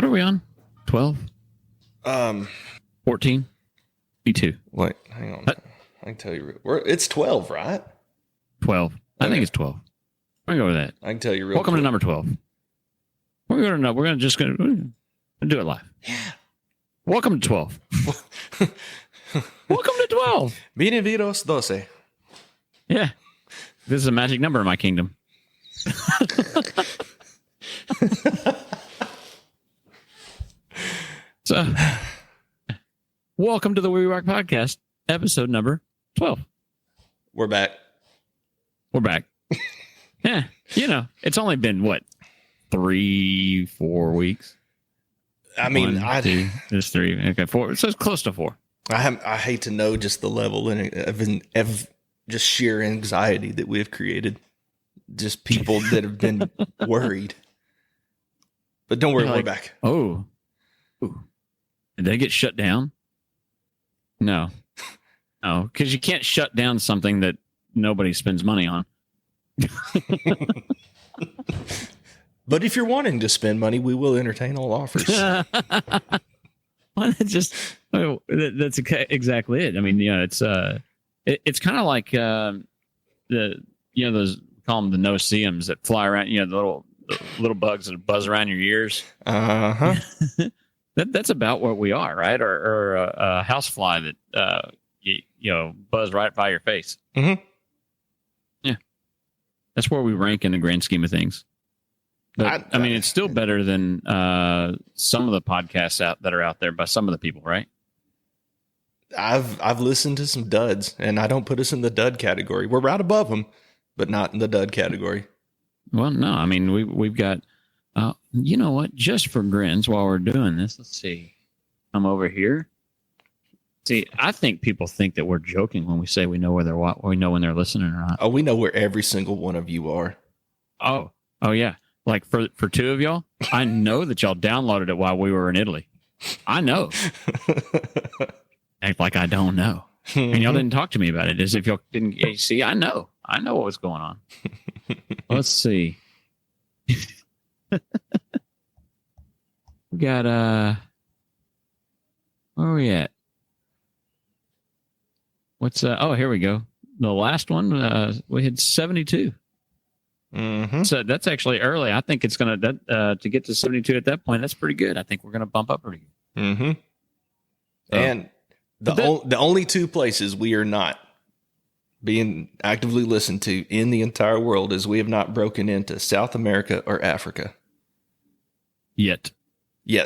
are we on? 12? 14? Me too. Wait, hang on. I can tell you. It's 12, right? 12. I think it's 12. We're going to go with that. I can tell you real Welcome to number 12. We're going to do it live. Yeah. Welcome to 12. Welcome to 12. Bienvenidos 12. Yeah. This is a magic number in my kingdom. So, welcome to the We Rock Podcast, episode number 12. We're back. We're back. Yeah. You know, it's only been, 3-4 weeks? I mean, There's 3. Okay, 4. So it's close to 4. I hate to know just the level of just sheer anxiety that we have created. Just people that have been worried. But don't worry, we're back. Oh. Ooh. Did they get shut down? No. No, because you can't shut down something that nobody spends money on. But if you're wanting to spend money, we will entertain all offers. Well, that's exactly it. I mean, it's kind of like those call them the no-see-ums that fly around. The little bugs that buzz around your ears. That's about what we are, right? Or a housefly that buzz right by your face. Mm-hmm. Yeah, that's where we rank in the grand scheme of things. But I mean, it's still better than some of the podcasts that are out there by some of the people, right? I've listened to some duds, and I don't put us in the dud category. We're right above them, but not in the dud category. Well, no, I mean we've got. You know what? Just for grins, while we're doing this, let's see. I'm over here. See, I think people think that we're joking when we say we know we know when they're listening or not. Oh, we know where every single one of you are. Oh yeah. Like for 2 of y'all, I know that y'all downloaded it while we were in Italy. I know. Act like I don't know. And y'all didn't talk to me about it as if y'all didn't see. I know what was going on. Let's see. We got where are we at? What's oh, here we go. The last one we had 72. Mm-hmm. So that's actually early. I think it's gonna to get to 72 at that point. That's pretty good. I think we're gonna bump up pretty good. Mm-hmm. And the only 2 places we are not being actively listened to in the entire world is we have not broken into South America or Africa yet. You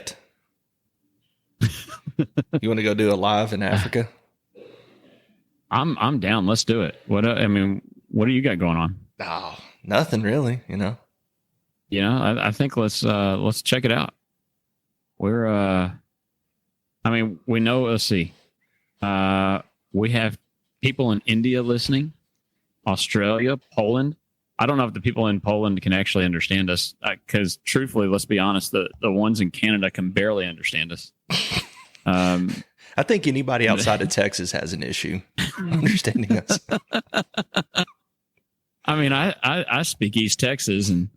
want to go do a live in Africa? I'm down. Let's do it. What do you got going on? Oh, nothing really. I think let's check it out. We're we know. Let's see. We have people in India listening, Australia, Poland. I don't know if the people in Poland can actually understand us because, truthfully, let's be honest, the ones in Canada can barely understand us. I think anybody outside of Texas has an issue understanding us. I mean, I speak East Texas, and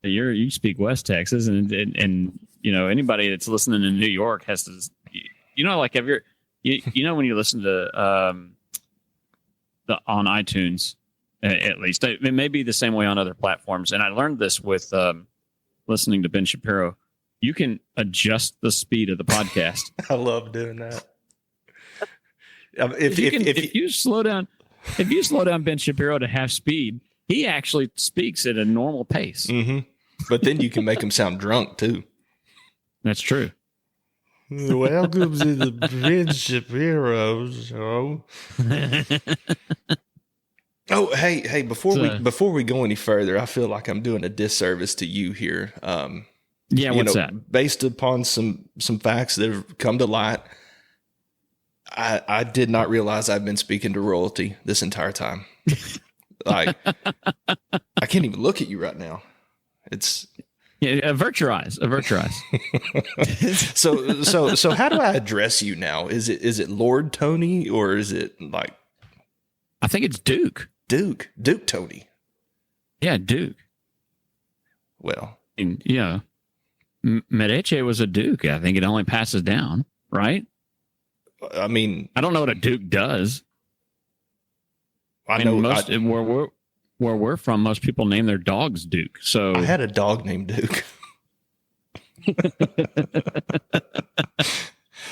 you speak West Texas, and anybody that's listening in New York has to, like have your, when you listen to on iTunes. At least it may be the same way on other platforms. And I learned this with listening to Ben Shapiro. You can adjust the speed of the podcast. I love doing that. If you slow down Ben Shapiro to half speed, he actually speaks at a normal pace. Mm-hmm. But then you can make him sound drunk too. That's true. Welcome to the Ben Shapiro show. Oh, hey! Before we go any further, I feel like I'm doing a disservice to you here. What's that? Based upon some facts that have come to light, I did not realize I've been speaking to royalty this entire time. Like, I can't even look at you right now. It's avert your eyes. So how do I address you now? Is it Lord Tony or is it like? I think it's Duke. Duke Tony. Yeah, Duke. Well, yeah. Medici was a duke. I think it only passes down, right? I mean, I don't know what a duke does. I know most where we're from, most people name their dogs Duke. So I had a dog named Duke.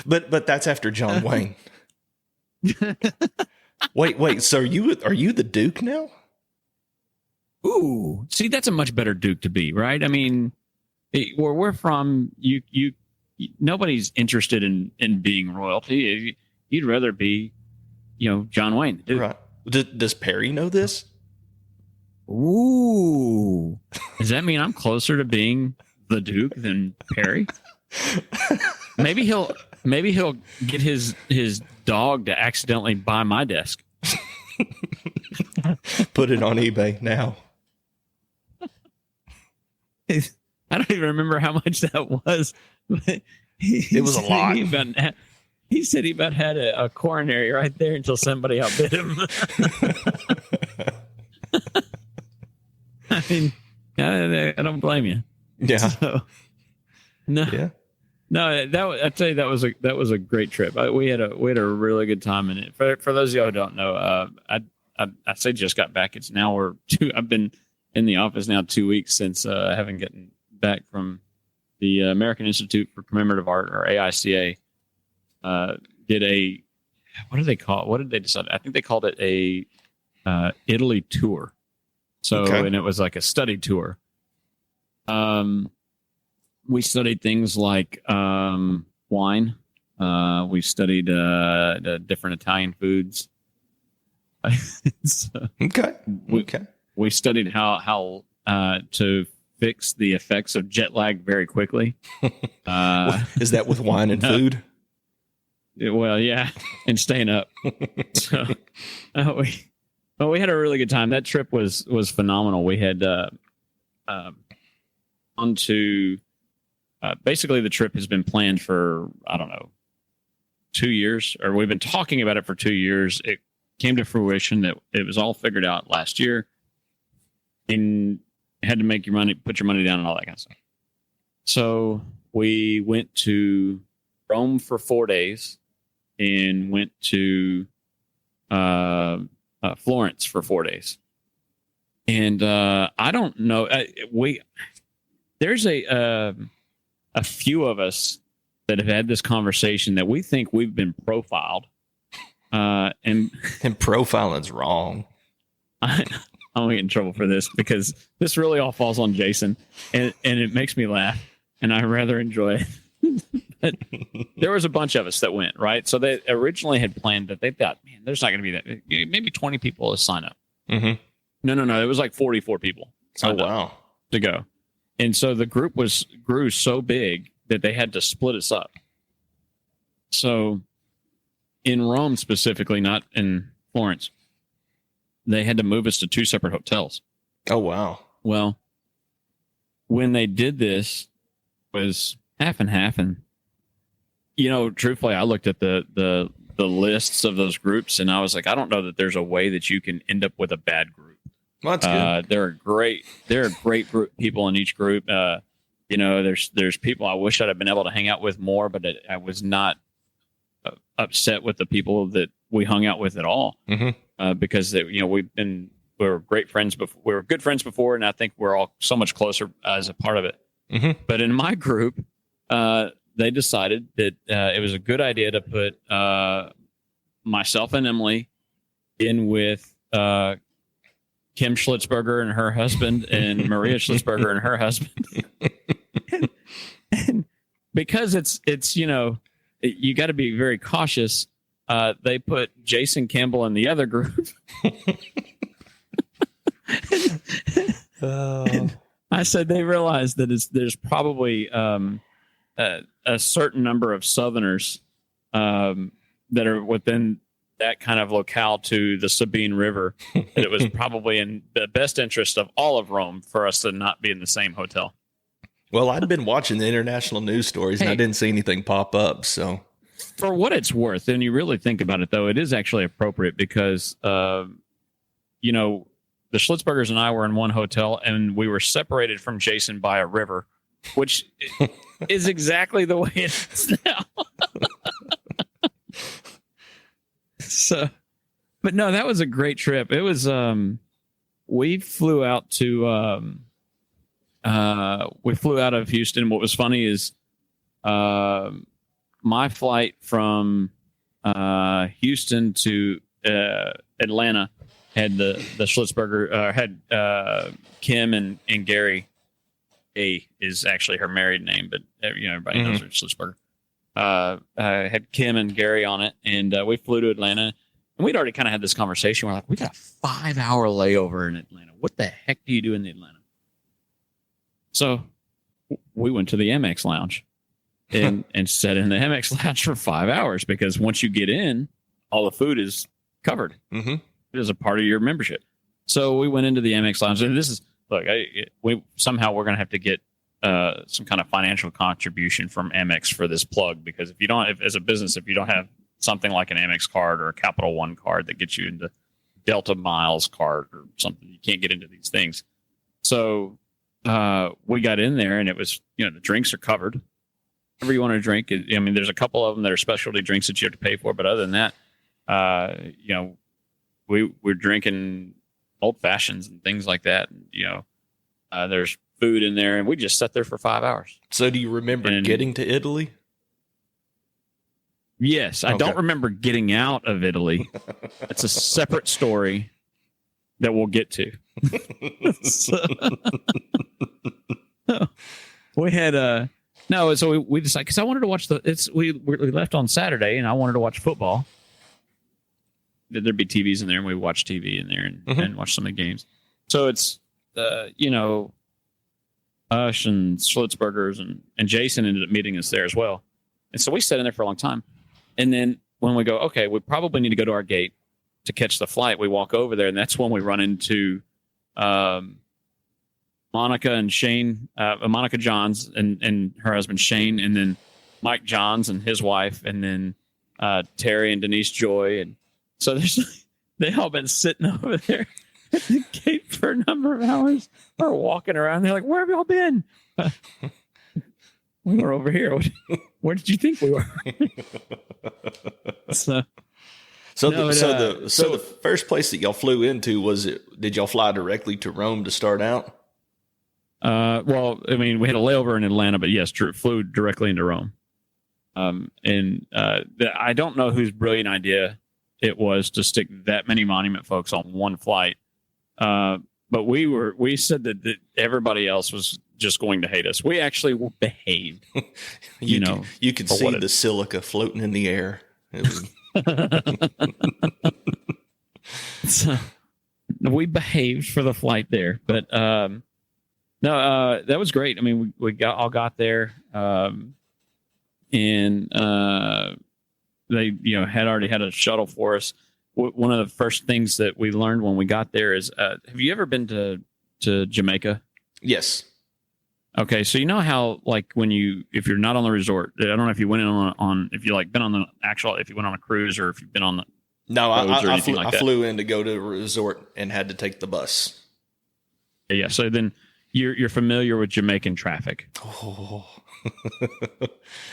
but that's after John Wayne. Wait. So are you the Duke now? Ooh, see, that's a much better Duke to be, right? I mean, where we're from, you nobody's interested in being royalty. You'd rather be, John Wayne, the Duke. Right. Does Perry know this? Ooh, does that mean I'm closer to being the Duke than Perry? Maybe he'll get his dog to accidentally buy my desk. Put it on eBay now. I don't even remember how much that was. But it was a lot. He said he about had a coronary right there until somebody outbid him. I mean, I don't blame you. Yeah. So, no. Yeah. No, I tell you, that was a great trip. We had a really good time in it. For those of you who don't know, I say just got back. It's now I've been in the office now 2 weeks since having gotten back from the American Institute for Commemorative Art, or AICA. Did a, what do they call it? What did they decide? I think they called it a Italy tour. So, okay. And it was like a study tour. We studied things like wine. We studied the different Italian foods. So okay. We studied how to fix the effects of jet lag very quickly. Is that with wine and food? Well, yeah, and staying up. So we had a really good time. That trip was phenomenal. We had onto basically the trip has been planned for, I don't know, 2 years, or we've been talking about it for 2 years. It came to fruition that it was all figured out last year, and had to make your money, put your money down, and all that kind of stuff. So we went to Rome for 4 days and went to Florence for 4 days. And I don't know, there's a few of us that have had this conversation that we think we've been profiled. And profiling's wrong. I'm gonna get in trouble for this because this really all falls on Jason, and it makes me laugh, and I rather enjoy it. But there was a bunch of us that went, right? So they originally had planned that. They thought, man, there's not going to be that, maybe 20 people to sign up. Mm-hmm. No. It was like 44 people. Oh, wow. To go. And so the group grew so big that they had to split us up. So in Rome specifically, not in Florence, they had to move us to 2 separate hotels. Oh, wow. Well, when they did this, it was half and half. And, truthfully, I looked at the lists of those groups, and I was like, I don't know that there's a way that you can end up with a bad group. Well, that's good. There are great people in each group. There's people I wish I'd have been able to hang out with more, but I was not upset with the people that we hung out with at all. Mm-hmm. Because we were great friends before. We were good friends before, and I think we're all so much closer as a part of it. Mm-hmm. But in my group, they decided that it was a good idea to put myself and Emily in with Kim Schlitzberger and her husband, and Maria Schlitzberger and her husband. and because it's you got to be very cautious. They put Jason Campbell in the other group. And I said they realized that there's probably a certain number of Southerners that are within that kind of locale to the Sabine River, that it was probably in the best interest of all of Rome for us to not be in the same hotel. Well, I'd been watching the international news stories, and I didn't see anything pop up. So, for what it's worth, and you really think about it, though, it is actually appropriate because, the Schlitzbergers and I were in one hotel, and we were separated from Jason by a river which is exactly the way it is now. So, but no, that was a great trip. It was, we flew out to, we flew out of Houston. What was funny is, my flight from, Houston to, Atlanta had the Schlitzberger, had, Kim and Gary. A is actually her married name, but everybody knows her Schlitzberger. Had Kim and Gary on it, and we flew to Atlanta. And we'd already kind of had this conversation. We're like, we got a 5-hour layover in Atlanta. What the heck do you do in Atlanta? So we went to the Amex Lounge and sat in the Amex Lounge for 5 hours, because once you get in, all the food is covered. It is a part of your membership. So we went into the Amex Lounge, and this is, look, we're going to have to get some kind of financial contribution from Amex for this plug, because if as a business, if you don't have something like an Amex card or a Capital One card that gets you into Delta Miles card or something, you can't get into these things. So we got in there, and it was, the drinks are covered. Whatever you want to drink. I mean, there's a couple of them that are specialty drinks that you have to pay for, but other than that, we're drinking old fashions and things like that. And, there's food in there, and we just sat there for 5 hours. So do you remember getting to Italy? Yes. I don't remember getting out of Italy. It's a separate story that we'll get to. We had so we decided, because I wanted to watch we left on Saturday, and I wanted to watch football. There'd be TVs in there, and we watched TV in there and watch some of the games. So it's Ush and Schlitzbergers and Jason ended up meeting us there as well. And so we sat in there for a long time. And then when we go, okay, we probably need to go to our gate to catch the flight, we walk over there, and that's when we run into Monica and Shane, Monica Johns and her husband Shane, and then Mike Johns and his wife, and then Terry and Denise Joy. And so they all been sitting over there at the gate for a number of hours, or walking around. They're like, "Where have y'all been?" We were over here. Where did you think we were? So the first place that y'all flew into, did y'all fly directly to Rome to start out? Well, I mean, we had a layover in Atlanta, but yes, flew directly into Rome. I don't know whose brilliant idea it was to stick that many monument folks on one flight. But we said that everybody else was just going to hate us. We actually behaved. You could see the silica floating in the air. It was... So we behaved for the flight there, but that was great. I mean, we got there, and they had already had a shuttle for us. One of the first things that we learned when we got there is, have you ever been to Jamaica? Yes. Okay, so you know how, like, if you're not on the resort, I don't know if you went in on if you been on the actual, if you went on a cruise, or if you've been on the I flew in to go to a resort and had to take the bus. Yeah, so then you're familiar with Jamaican traffic. Oh,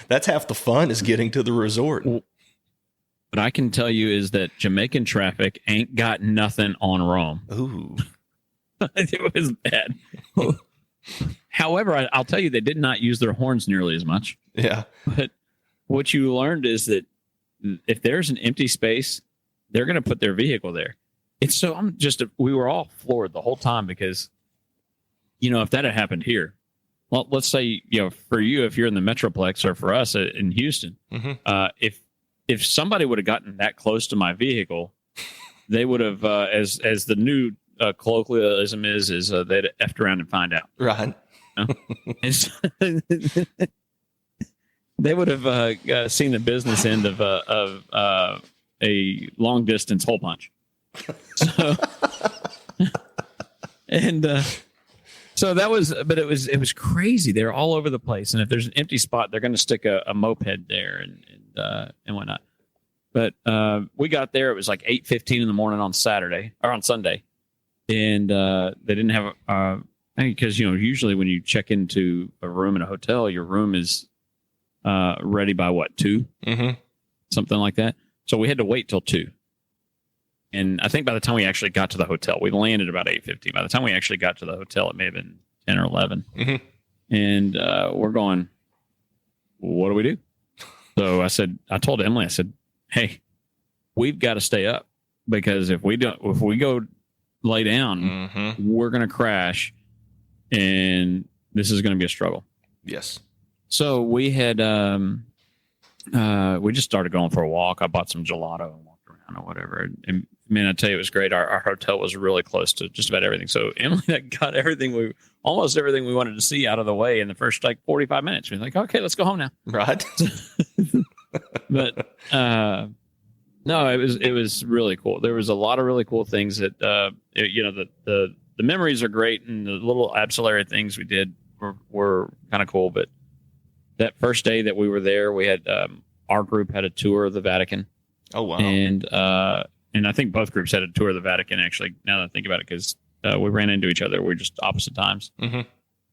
that's half the fun, is getting to the resort. What I can tell you is that Jamaican traffic ain't got nothing on Rome. Ooh. It was bad. However, I'll tell you, they did not use their horns nearly as much. Yeah. But what you learned is that if there's an empty space, they're going to put their vehicle there. It's so we were all floored the whole time, because, if that had happened here, well, let's say, for you, if you're in the Metroplex, or for us in Houston, if somebody would have gotten that close to my vehicle, they would have, as the new colloquialism is they'd effed around and find out. Right. They would have seen the business end of a long distance hole punch. So, so that was, but it was crazy. They're all over the place, and if there's an empty spot, they're going to stick a moped there and whatnot. But we got there. It was like 8:15 in the morning on Saturday, or on Sunday, and they didn't have because usually when you check into a room in a hotel, your room is ready by what, 2, something like that. So we had to wait till 2. And I think by the time we actually got to the hotel, we landed about 8:50. By the time we actually got to the hotel, it may have been 10 or 11. And we're going, what do we do? So I told Emily, I said, hey, we've got to stay up, because if we go lay down, we're going to crash, and this is going to be a struggle. Yes. So we had, we just started going for a walk. I bought some gelato and walked around or whatever. And man, I tell you, it was great. Our hotel was really close to just about everything. So Emily got almost everything we wanted to see out of the way in the first 45 minutes. We're like, okay, let's go home now. Right. But no, it was really cool. There was a lot of really cool things that the memories are great, and the little ancillary things we did were kind of cool. But that first day that we were there, we had our group had a tour of the Vatican. Oh wow! And I think both groups had a tour of the Vatican. Actually, now that I think about it, because we ran into each other, we're just opposite times.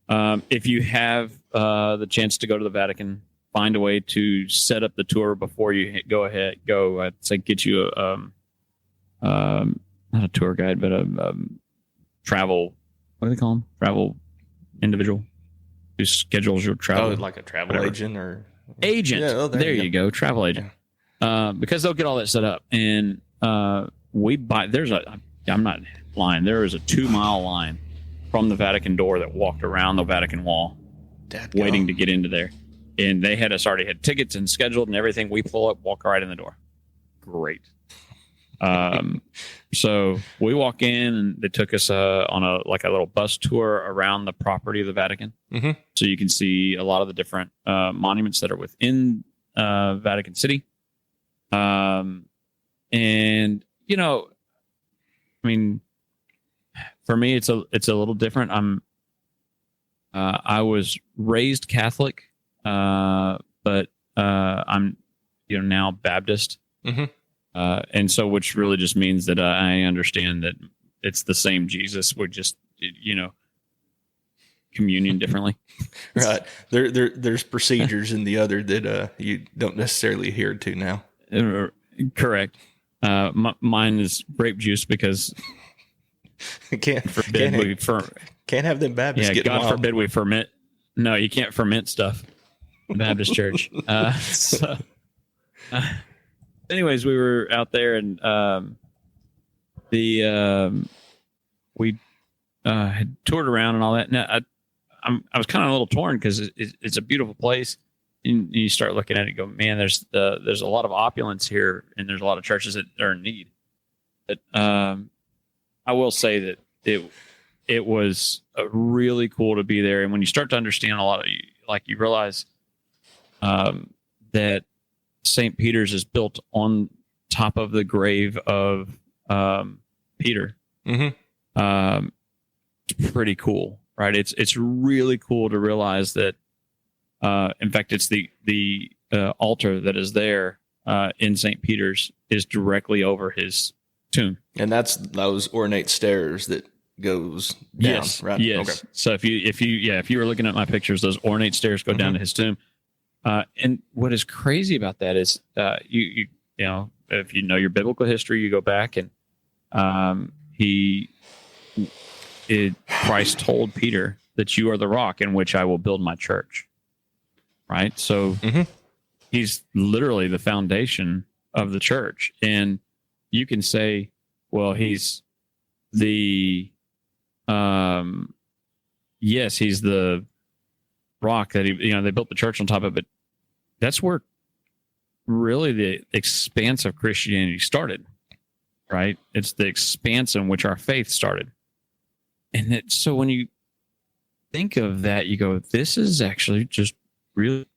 If you have the chance to go to the Vatican, find a way to set up the tour before you go. I'd say get you not a tour guide, but a travel. What do they call them? Travel individual who schedules your travel. Oh, like a travel agent or agent. Yeah, there you go. Travel agent. Yeah. Because they'll get all that set up, and we buy. I'm not lying. There is a 2-mile line from the Vatican door that walked around the Vatican wall, waiting to get into there. And they had us already had tickets and scheduled and everything. We pull up, walk right in the door. Great. So we walk in, and they took us on a little bus tour around the property of the Vatican. So you can see a lot of the different monuments that are within Vatican City. And I mean, for me, it's a little different. I was raised Catholic. But I'm, now Baptist. And so, which really just means that I understand that it's the same Jesus. We're just, communion differently. Right. There's procedures in the other that you don't necessarily adhere to now. Correct. Mine is grape juice because can't have them Baptists. Yeah, God forbid we ferment. No, you can't ferment stuff. Baptist church. Anyways, we were out there, and we had toured around and all that. Now, I was kind of a little torn because it's a beautiful place, and you start looking at it and go, man, there's a lot of opulence here, and there's a lot of churches that are in need. But I will say that it was really cool to be there, and when you start to understand a lot of, you realize that St. Peter's is built on top of the grave of Peter. It's pretty cool, right? It's really cool to realize that. In fact, it's the altar that is there in St. Peter's is directly over his tomb, and that's those ornate stairs that goes down. Yes, right? Yes. Okay. So if you were looking at my pictures, those ornate stairs go down to his tomb. And what is crazy about that is, you know, if you know your biblical history, you go back and Christ told Peter that you are the rock in which I will build my church. Right. So he's literally the foundation of the church. And you can say, well, he's the, yes, he's the rock that they built the church on top of it. That's where really the expanse of Christianity started, right? It's the expanse in which our faith started. And so when you think of that, you go, this is actually just really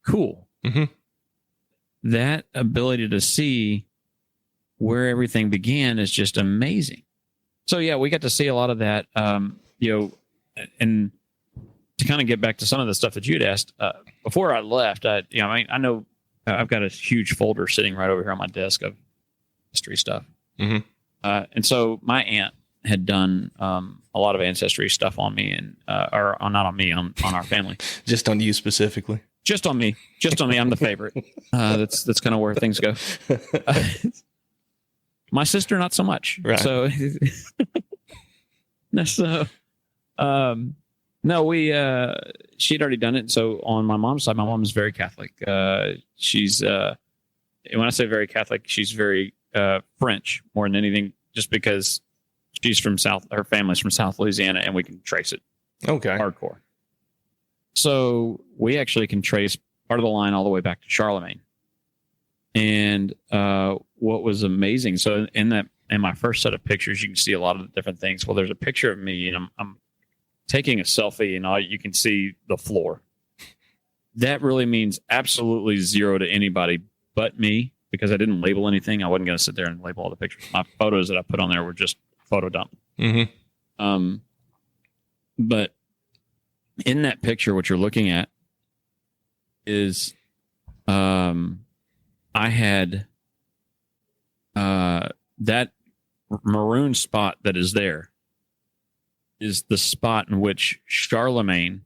cool. That ability to see where everything began is just amazing. So yeah, we got to see a lot of that, and to kind of get back to some of the stuff that you'd asked before I left, I know I've got a huge folder sitting right over here on my desk of history stuff. And so my aunt, had done a lot of ancestry stuff on me, and or not on me, on our family. Just on you specifically. Just on me. I'm the favorite. That's kind of where things go. My sister, not so much. Right. So, no, she'd already done it. So on my mom's side, my mom is very Catholic. She's, when I say very Catholic, she's very French more than anything, just because she's from her family's from South Louisiana, and we can trace it. Okay. Hardcore. So we actually can trace part of the line all the way back to Charlemagne. And what was amazing, so in my first set of pictures, you can see a lot of the different things. Well, there's a picture of me, and I'm taking a selfie, and you can see the floor. That really means absolutely zero to anybody but me, because I didn't label anything. I wasn't going to sit there and label all the pictures. My photos that I put on there were just photo dump. Mm-hmm. But in that picture, what you're looking at is I had that maroon spot that is there is the spot in which Charlemagne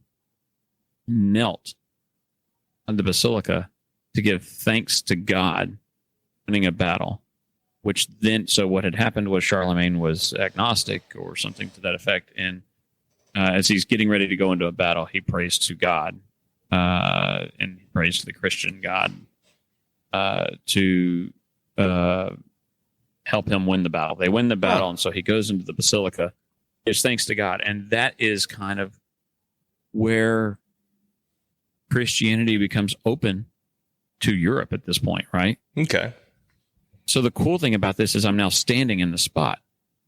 knelt on the basilica to give thanks to God winning a battle, which then, so what had happened was Charlemagne was agnostic or something to that effect. And as he's getting ready to go into a battle, he prays to God, and he prays to the Christian God to help him win the battle. They win the battle, and so he goes into the basilica, gives thanks to God, and that is kind of where Christianity becomes open to Europe at this point, right? Okay. So the cool thing about this is I'm now standing in the spot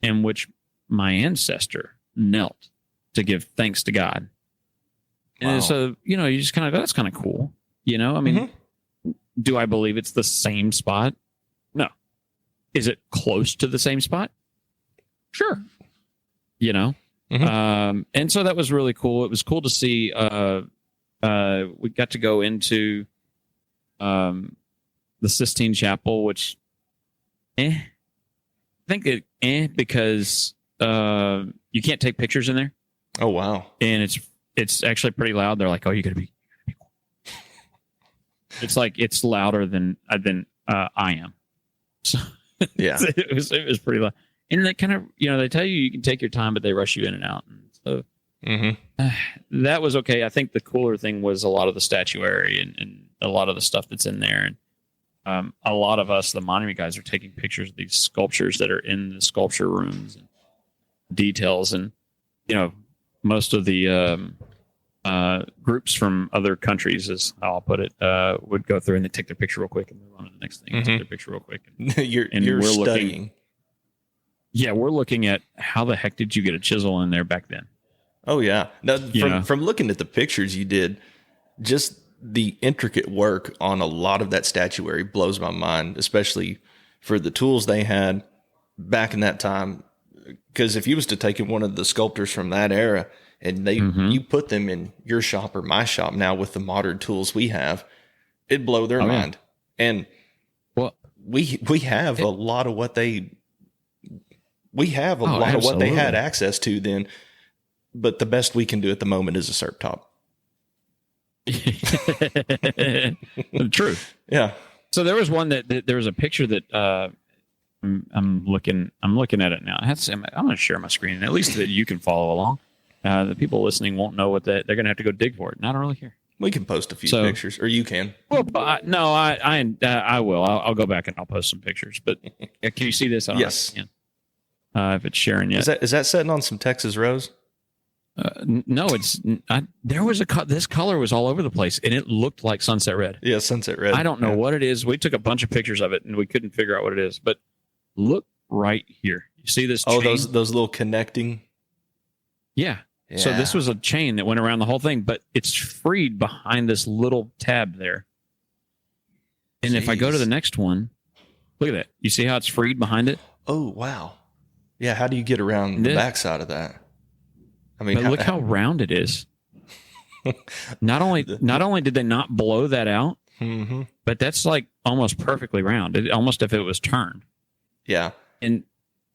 in which my ancestor knelt to give thanks to God. And Wow. so, you just kind of go, that's kind of cool. I mean, do I believe it's the same spot? No. Is it close to the same spot? Sure. And so that was really cool. It was cool to see, we got to go into the Sistine Chapel, which I think because you can't take pictures in there. Oh, wow. And it's actually pretty loud. They're like, oh, you gotta be it's like it's louder than I am. So Yeah. it was pretty loud. And they kind of, they tell you can take your time, but they rush you in and out. And so that was okay. I think the cooler thing was a lot of the statuary and a lot of the stuff that's in there. And a lot of us, the monument guys, are taking pictures of these sculptures that are in the sculpture rooms and details. And, most of the groups from other countries, as I'll put it, would go through and they take their picture real quick and move on to the next thing. Take their picture real quick. You're we're studying. We're looking at how the heck did you get a chisel in there back then? Oh, yeah. Now, from looking at the pictures you did, just the intricate work on a lot of that statuary blows my mind, especially for the tools they had back in that time. Because if you was to take one of the sculptors from that era and you put them in your shop or my shop now with the modern tools we have, it'd blow their mind. Yeah. And we have a lot of what they of what they had access to then, but the best we can do at the moment is a SERP top. True. Yeah. So there was one that there was a picture that I'm looking at it now. I'm going to share my screen, at least that you can follow along. The people listening won't know what they're going to have to go dig for it. And I don't really care. We can post a few pictures, or you can. Well, no, I will. I'll go back and I'll post some pictures. But can you see this? I don't yes. know if it's sharing yet. Is that setting on some Texas rose? No, it's. There was this color was all over the place, and it looked like sunset red. Yeah, sunset red. I don't know what it is. We took a bunch of pictures of it, and we couldn't figure out what it is. But look right here. You see this? Oh, chain? those little connecting. Yeah. So this was a chain that went around the whole thing, but it's freed behind this little tab there. And if I go to the next one, look at that. You see how it's freed behind it? Oh, wow. Yeah, how do you get around the backside of that? I mean, look how round it is. Not only did they not blow that out, but that's like almost perfectly round. Almost if it was turned. Yeah. And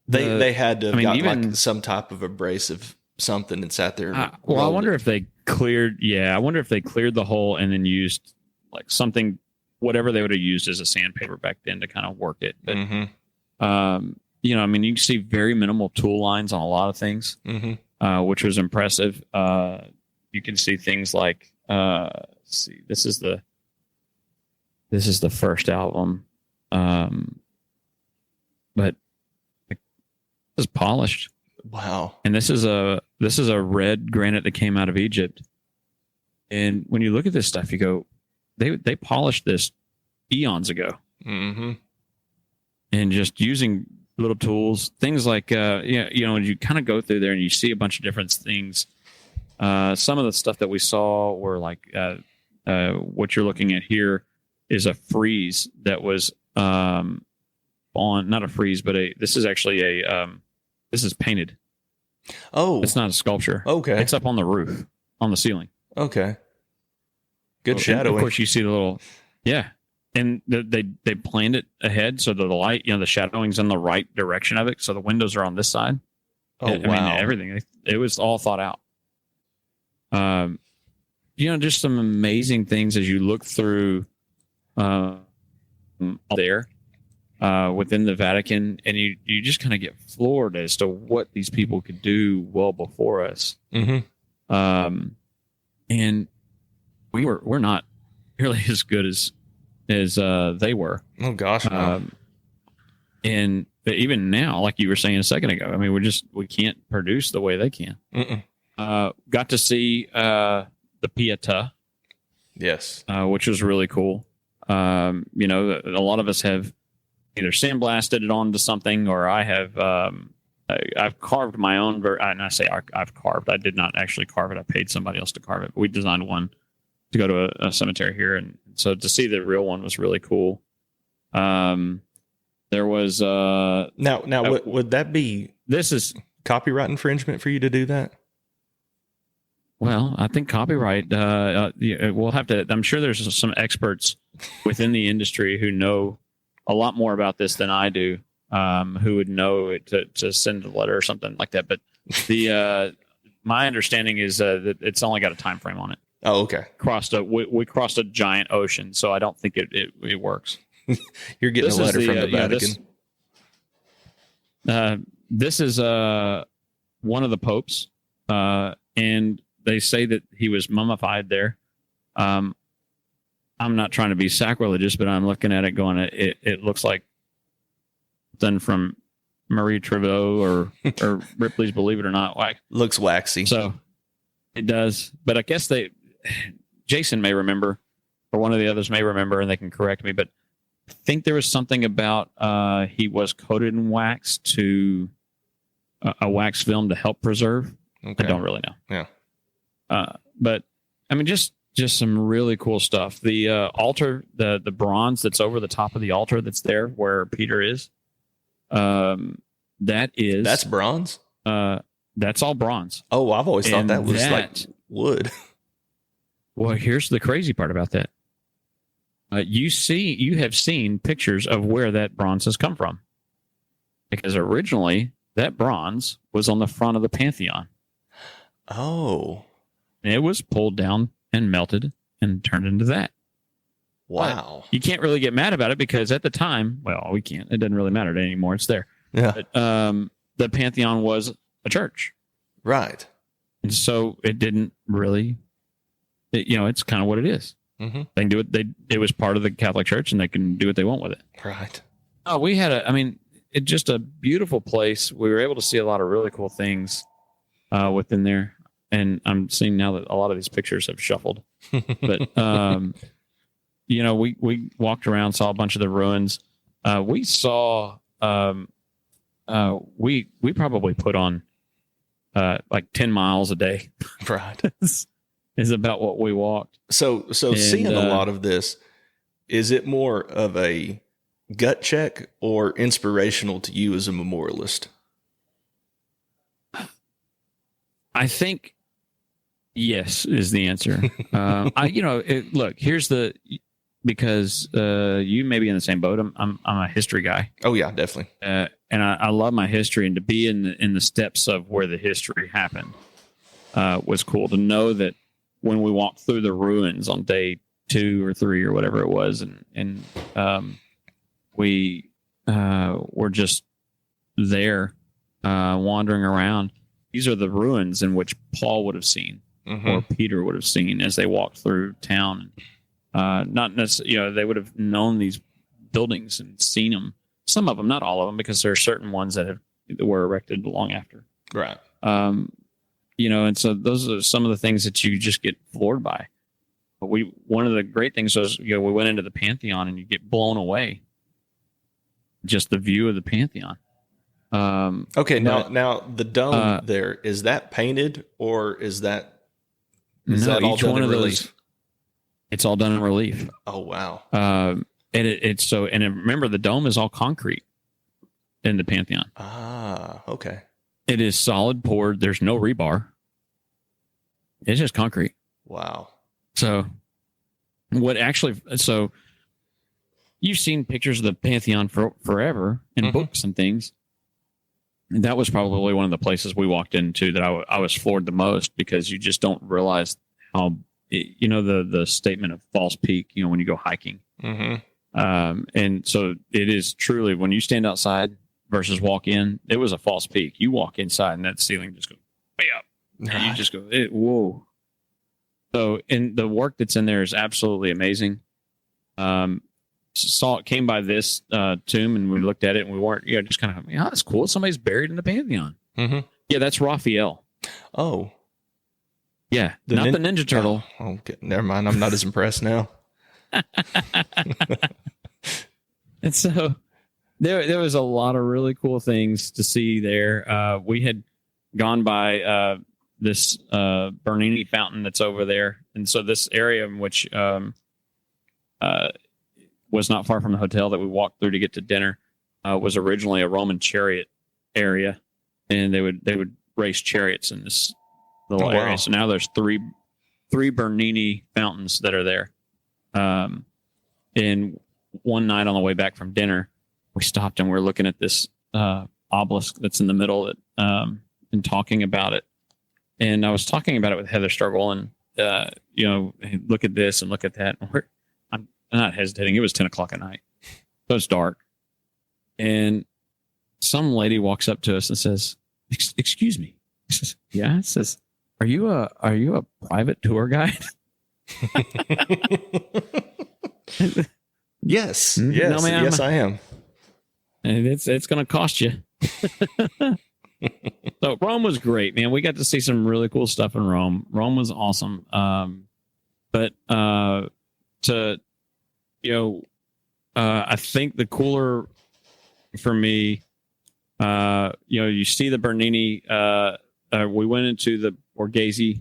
They had to have got even like some type of abrasive something and sat there. And well, I rolled wonder it. if they cleared. Yeah, I wonder if they cleared the hole and then used like something, whatever they would have used as a sandpaper back then to kind of work it. But you know, I mean, you can see very minimal tool lines on a lot of things, which was impressive. You can see things like, let's see, this is the first album, but it was polished. Wow. And this is a red granite that came out of Egypt. And when you look at this stuff, you go, they polished this eons ago, and just using little tools, things like you know, you kind of go through there and you see a bunch of different things. Some of the stuff that we saw were like what you're looking at here is a frieze that was on, not a frieze, but this is actually this is painted. Oh, It's not a sculpture. okay. It's up on the roof, on the ceiling. Okay. Good And shadowing. of course, you see the little, yeah. And they planned it ahead so that the light, you know, the shadowing's in the right direction of it. So the windows are on this side. Oh, I mean, wow. everything. It was all thought out. You know, just some amazing things as you look through there within the Vatican, and you just kind of get floored as to what these people could do well before us. And we're not nearly as good as they were. Oh gosh. No. And even now, like you were saying a second ago, I mean, we can't produce the way they can. Got to see the Pietà, Yes. which was really cool. You know, a lot of us have either sandblasted it onto something, or I have I've carved my own. And I say I've carved. I did not actually carve it. I paid somebody else to carve it. But we designed one to go to a cemetery here, and so to see the real one was really cool. There was Now, would that be this is copyright infringement for you to do that? well, I think copyright. We'll have to. I'm sure there's some experts within the industry who know a lot more about this than I do. Who would know it to send a letter or something like that. But my understanding is that it's only got a time frame on it. Oh, okay. We crossed a giant ocean, so I don't think it works. You're getting a letter from the Vatican. This is one of the popes, and they say that he was mummified there. I'm not trying to be sacrilegious, but I'm looking at it going, it looks like something from Marie Laveau or Ripley's Believe It or Not. Like, Looks waxy. so it does, but I guess Jason may remember, or one of the others may remember, and they can correct me, but I think there was something about he was coated in wax to a wax film to help preserve. Okay. I don't really know. Yeah. But I mean, just some really cool stuff. The altar, the bronze that's over the top of the altar that's there where Peter is. That's bronze. That's all bronze. Oh, I've always thought And that was like wood. Well, here's the crazy part about that. You have seen pictures of where that bronze has come from, because originally that bronze was on the front of the Pantheon. Oh, And it was pulled down and melted and turned into that. wow. But you can't really get mad about it because at the time, well, we can't. It doesn't really matter anymore. It's there. Yeah. But the Pantheon was a church, Right. and so it didn't really. It's kind of what it is. Mm-hmm. They can do it. It was part of the Catholic Church, and they can do what they want with it. Right. Oh, we had it's just a beautiful place. We were able to see a lot of really cool things within there. And I'm seeing now that a lot of these pictures have shuffled. But, we walked around, saw a bunch of the ruins. We saw, we probably put on like 10 miles a day. Right. is about what we walked. So seeing a lot of this, is it more of a gut check or inspirational to you as a memorialist? I think yes is the answer. Look, here's because you may be in the same boat. I'm a history guy. Oh yeah, definitely. And and I love my history, and to be in the steps of where the history happened was cool. To know that when we walked through the ruins on day 2 or 3 or whatever it was, and we were just there wandering around. These are the ruins in which Paul would have seen, or Peter would have seen as they walked through town. Not necessarily, they would have known these buildings and seen them. Some of them, not all of them, because there are certain ones that were erected long after. Right. And so those are some of the things that you just get floored by. But one of the great things was, we went into the Pantheon and you get blown away. Just the view of the Pantheon. Okay. Now the dome there, is that painted, or is that all done in relief? It's all done in relief. Oh, wow. And remember, the dome is all concrete in the Pantheon. Ah, okay. It is solid poured. There's no rebar. It's just concrete. Wow. So you've seen pictures of the Pantheon forever in books and things. And that was probably one of the places we walked into that I was floored the most, because you just don't realize how, the statement of False Peak, when you go hiking. And so it is truly, when you stand outside versus walk in, it was a false peak. You walk inside and that ceiling just goes way up. And you just go, whoa. So, and the work that's in there is absolutely amazing. Came by this tomb and we looked at it and we weren't, just kind of, that's cool. Somebody's buried in the Pantheon. Yeah, that's Raphael. Oh. Yeah, not the Ninja Turtle. Oh, okay. Never mind. I'm not as impressed now. And so there was a lot of really cool things to see there. We had gone by this Bernini fountain that's over there. And so this area in which was not far from the hotel that we walked through to get to dinner was originally a Roman chariot area. And they would race chariots in this little area. So now there's three Bernini fountains that are there. And one night on the way back from dinner, we stopped and we're looking at this obelisk that's in the middle and talking about it. And I was talking about it with Heather Struggle, and look at this and look at that. And I'm not hesitating. It was 10 o'clock at night, so it's dark. And some lady walks up to us and says, "Excuse me." Yeah. It says, Are you a private tour guide? Yes. No, ma'am. Yes, I am. And it's going to cost you. So Rome was great, man. We got to see some really cool stuff in Rome. Rome was awesome. I think the cooler for me, you see the Bernini. We went into the Borghese.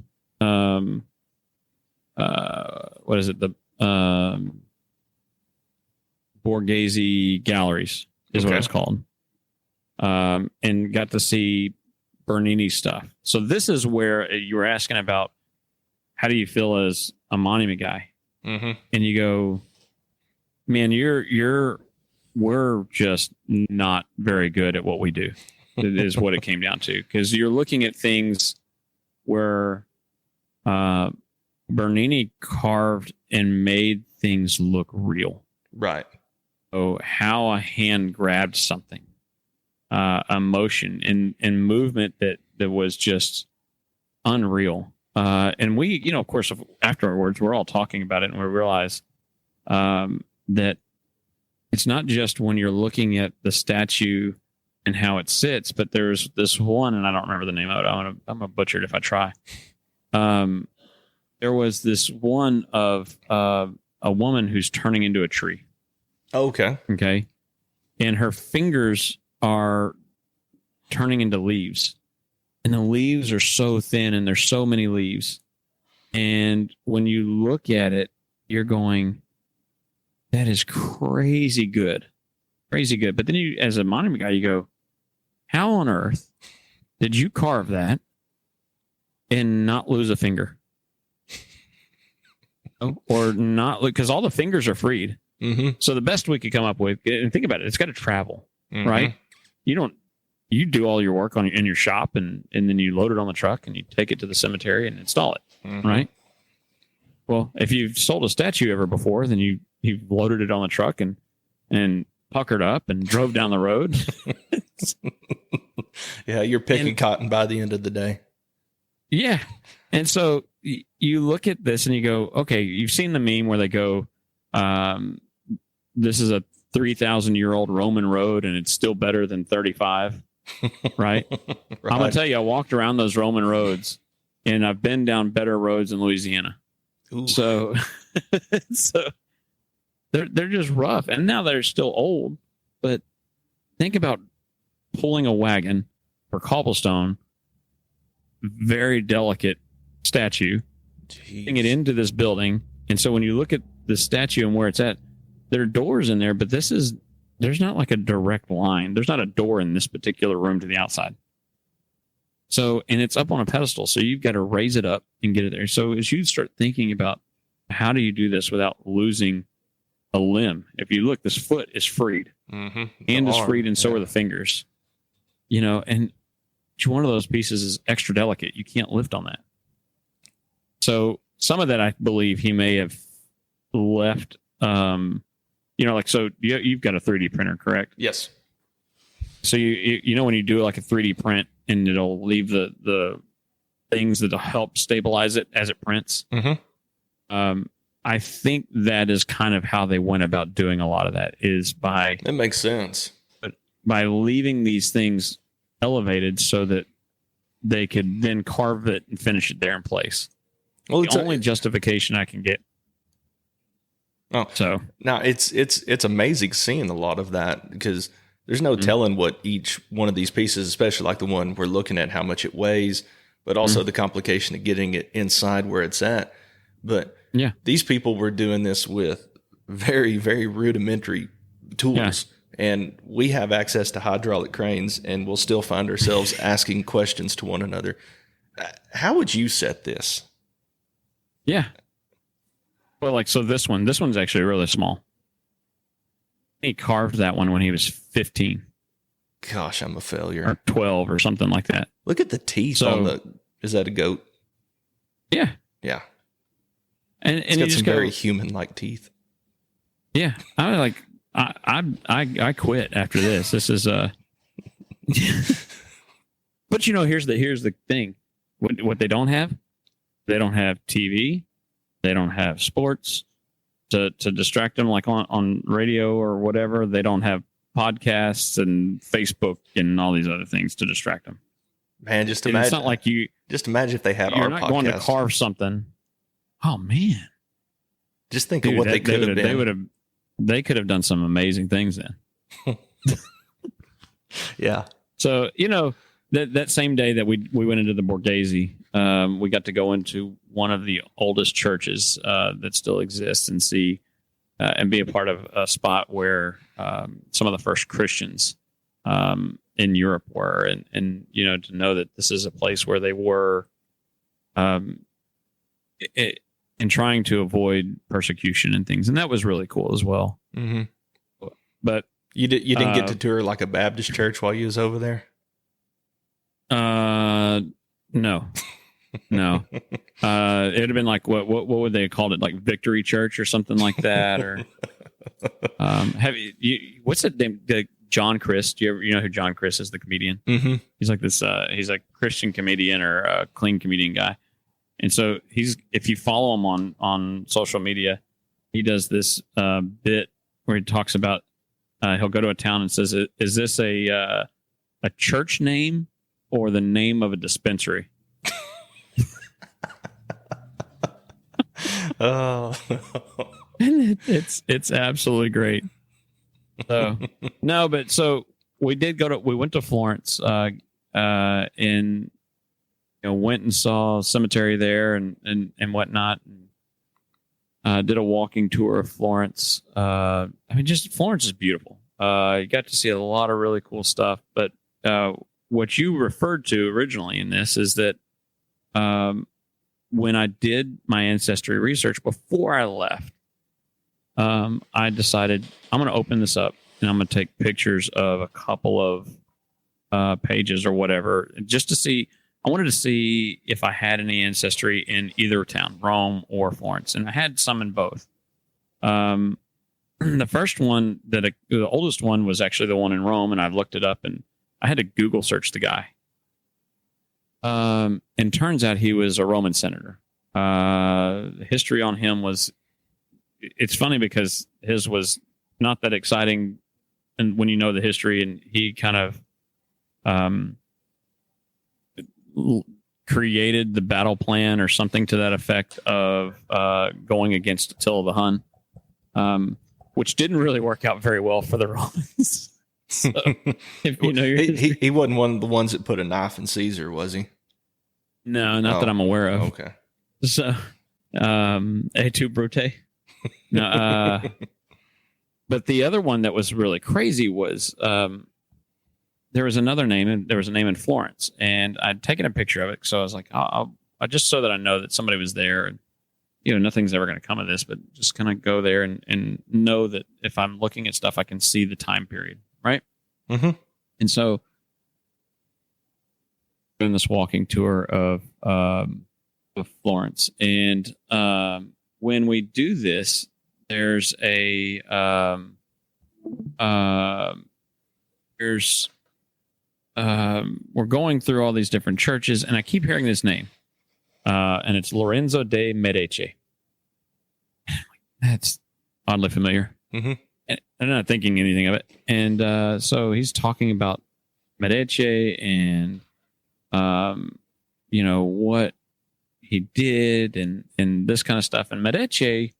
What is it? The Borghese Galleries is what it's called. And got to see Bernini stuff. So this is where you were asking about how do you feel as a monument guy? And you go, man, we're just not very good at what we do. Is what it came down to, because you're looking at things where Bernini carved and made things look real. Right. So how a hand grabbed something, emotion and movement that was just unreal. And we, of course, afterwards, we're all talking about it and we realize that it's not just when you're looking at the statue and how it sits, but there's this one, and I don't remember the name of it. I'm gonna butcher it if I try. There was this one of a woman who's turning into a tree. Okay. Okay. And her fingers are turning into leaves. And the leaves are so thin and there's so many leaves. And when you look at it, you're going, that is crazy good. Crazy good. But then you, as a monument guy, you go, how on earth did you carve that and not lose a finger? Or not, because all the fingers are freed. So the best we could come up with, and think about it, it's got to travel, right? you do all your work in your shop and then you load it on the truck and you take it to the cemetery and install it. Mhm. Right. Well, if you've sold a statue ever before, then you've loaded it on the truck and puckered up and drove down the road. Yeah, you're picking cotton by the end of the day. Yeah. And so you look at this and you go, okay, you've seen the meme where they go, this is a 3,000-year-old Roman road and it's still better than 35. Right? Right. I'm going to tell you, I walked around those Roman roads and I've been down better roads in Louisiana. Ooh. So, so they're just rough. And now they're still old, but think about pulling a wagon for cobblestone, very delicate statue, putting it into this building. And so when you look at the statue and where it's at, there are doors in there, but there's not like a direct line. There's not a door in this particular room to the outside. So, and it's up on a pedestal. So you've got to raise it up and get it there. So as you start thinking about how do you do this without losing a limb? If you look, this foot is freed. Mm-hmm. Hand is freed, and so are the fingers. You know, and each one of those pieces is extra delicate. You can't lift on that. So some of that, I believe, he may have left. You know, like, so you've got a 3D printer, correct? Yes. So you know when you do like a 3D print and it'll leave the things that'll help stabilize it as it prints. Mm-hmm. I think that is kind of how they went about doing a lot of that, is by That makes sense. by leaving these things elevated so that they could then carve it and finish it there in place. Well, The only justification I can get. Oh, So now it's amazing seeing a lot of that, because there's no telling what each one of these pieces, especially like the one we're looking at, how much it weighs, but also the complication of getting it inside where it's at. But yeah, these people were doing this with very, very rudimentary tools. Yeah. And we have access to hydraulic cranes, and we'll still find ourselves asking questions to one another. How would you set this? yeah. Well, like, so this one's actually really small. He carved that one when he was 15 Gosh, I'm a failure. or 12 or something like that. Look at the teeth So- on the. Is that a goat? Yeah. Yeah. And It's you got just some go, very human-like teeth. yeah. I was like, I quit after this. This is but you know, here's the thing. What they don't have TV. They don't have sports to distract them, like on radio or whatever. They don't have podcasts and Facebook and all these other things to distract them. Man, just And imagine. it's not like Just imagine if they had you're our not podcast. going to carve something. Oh man. Just think Dude, of what they could have been. They could have done some amazing things then. Yeah. So, you know, that same day that we went into the Borghese, we got to go into one of the oldest churches that still exists and see and be a part of a spot where some of the first Christians in Europe were, and you know, to know that this is a place where they were in trying to avoid persecution and things, and that was really cool as well. Mm-hmm. But You didn't get to tour like a Baptist church while you was over there? no. No, it'd have been like what would they have called it, like Victory Church or something like that, or have you what's that name? John Crist. Do you know who John Crist is? The comedian. Mm-hmm. He's like this. He's a Christian comedian or a clean comedian guy, and so if you follow him on social media, he does this bit where he talks about he'll go to a town and says, "Is this a church name or the name of a dispensary?" Oh, And it's absolutely great. So no, but so we went to Florence, and you know, went and saw a cemetery there and whatnot. And, did a walking tour of Florence. I mean, just Florence is beautiful. You got to see a lot of really cool stuff. But what you referred to originally in this is that when I did my ancestry research before I left, I decided I'm going to open this up and I'm going to take pictures of a couple of pages or whatever, just to see. I wanted to see if I had any ancestry in either town, Rome or Florence, and I had some in both. The first one the oldest one was actually the one in Rome, and I looked it up, and I had to Google search the guy. And turns out he was a Roman senator. The history on him it's funny because his was not that exciting, and when you know the history, and he kind of created the battle plan or something to that effect of going against Attila the Hun, which didn't really work out very well for the Romans. So, if you know he wasn't one of the ones that put a knife in Caesar, was he? No, not that I'm aware of. Okay. So, et tu, Brute? No, but the other one that was really crazy was there was another name, and there was a name in Florence, and I'd taken a picture of it, so I was like, I just so that I know that somebody was there, and nothing's ever going to come of this, but just kind of go there and know that if I'm looking at stuff, I can see the time period, right? Mm-hmm. And so, doing this walking tour of Florence, and when we do this, there's we're going through all these different churches, and I keep hearing this name, and it's Lorenzo de Medici. That's oddly familiar. Mm-hmm. And I'm not thinking anything of it. And so he's talking about Medici and, what he did and this kind of stuff. And Medici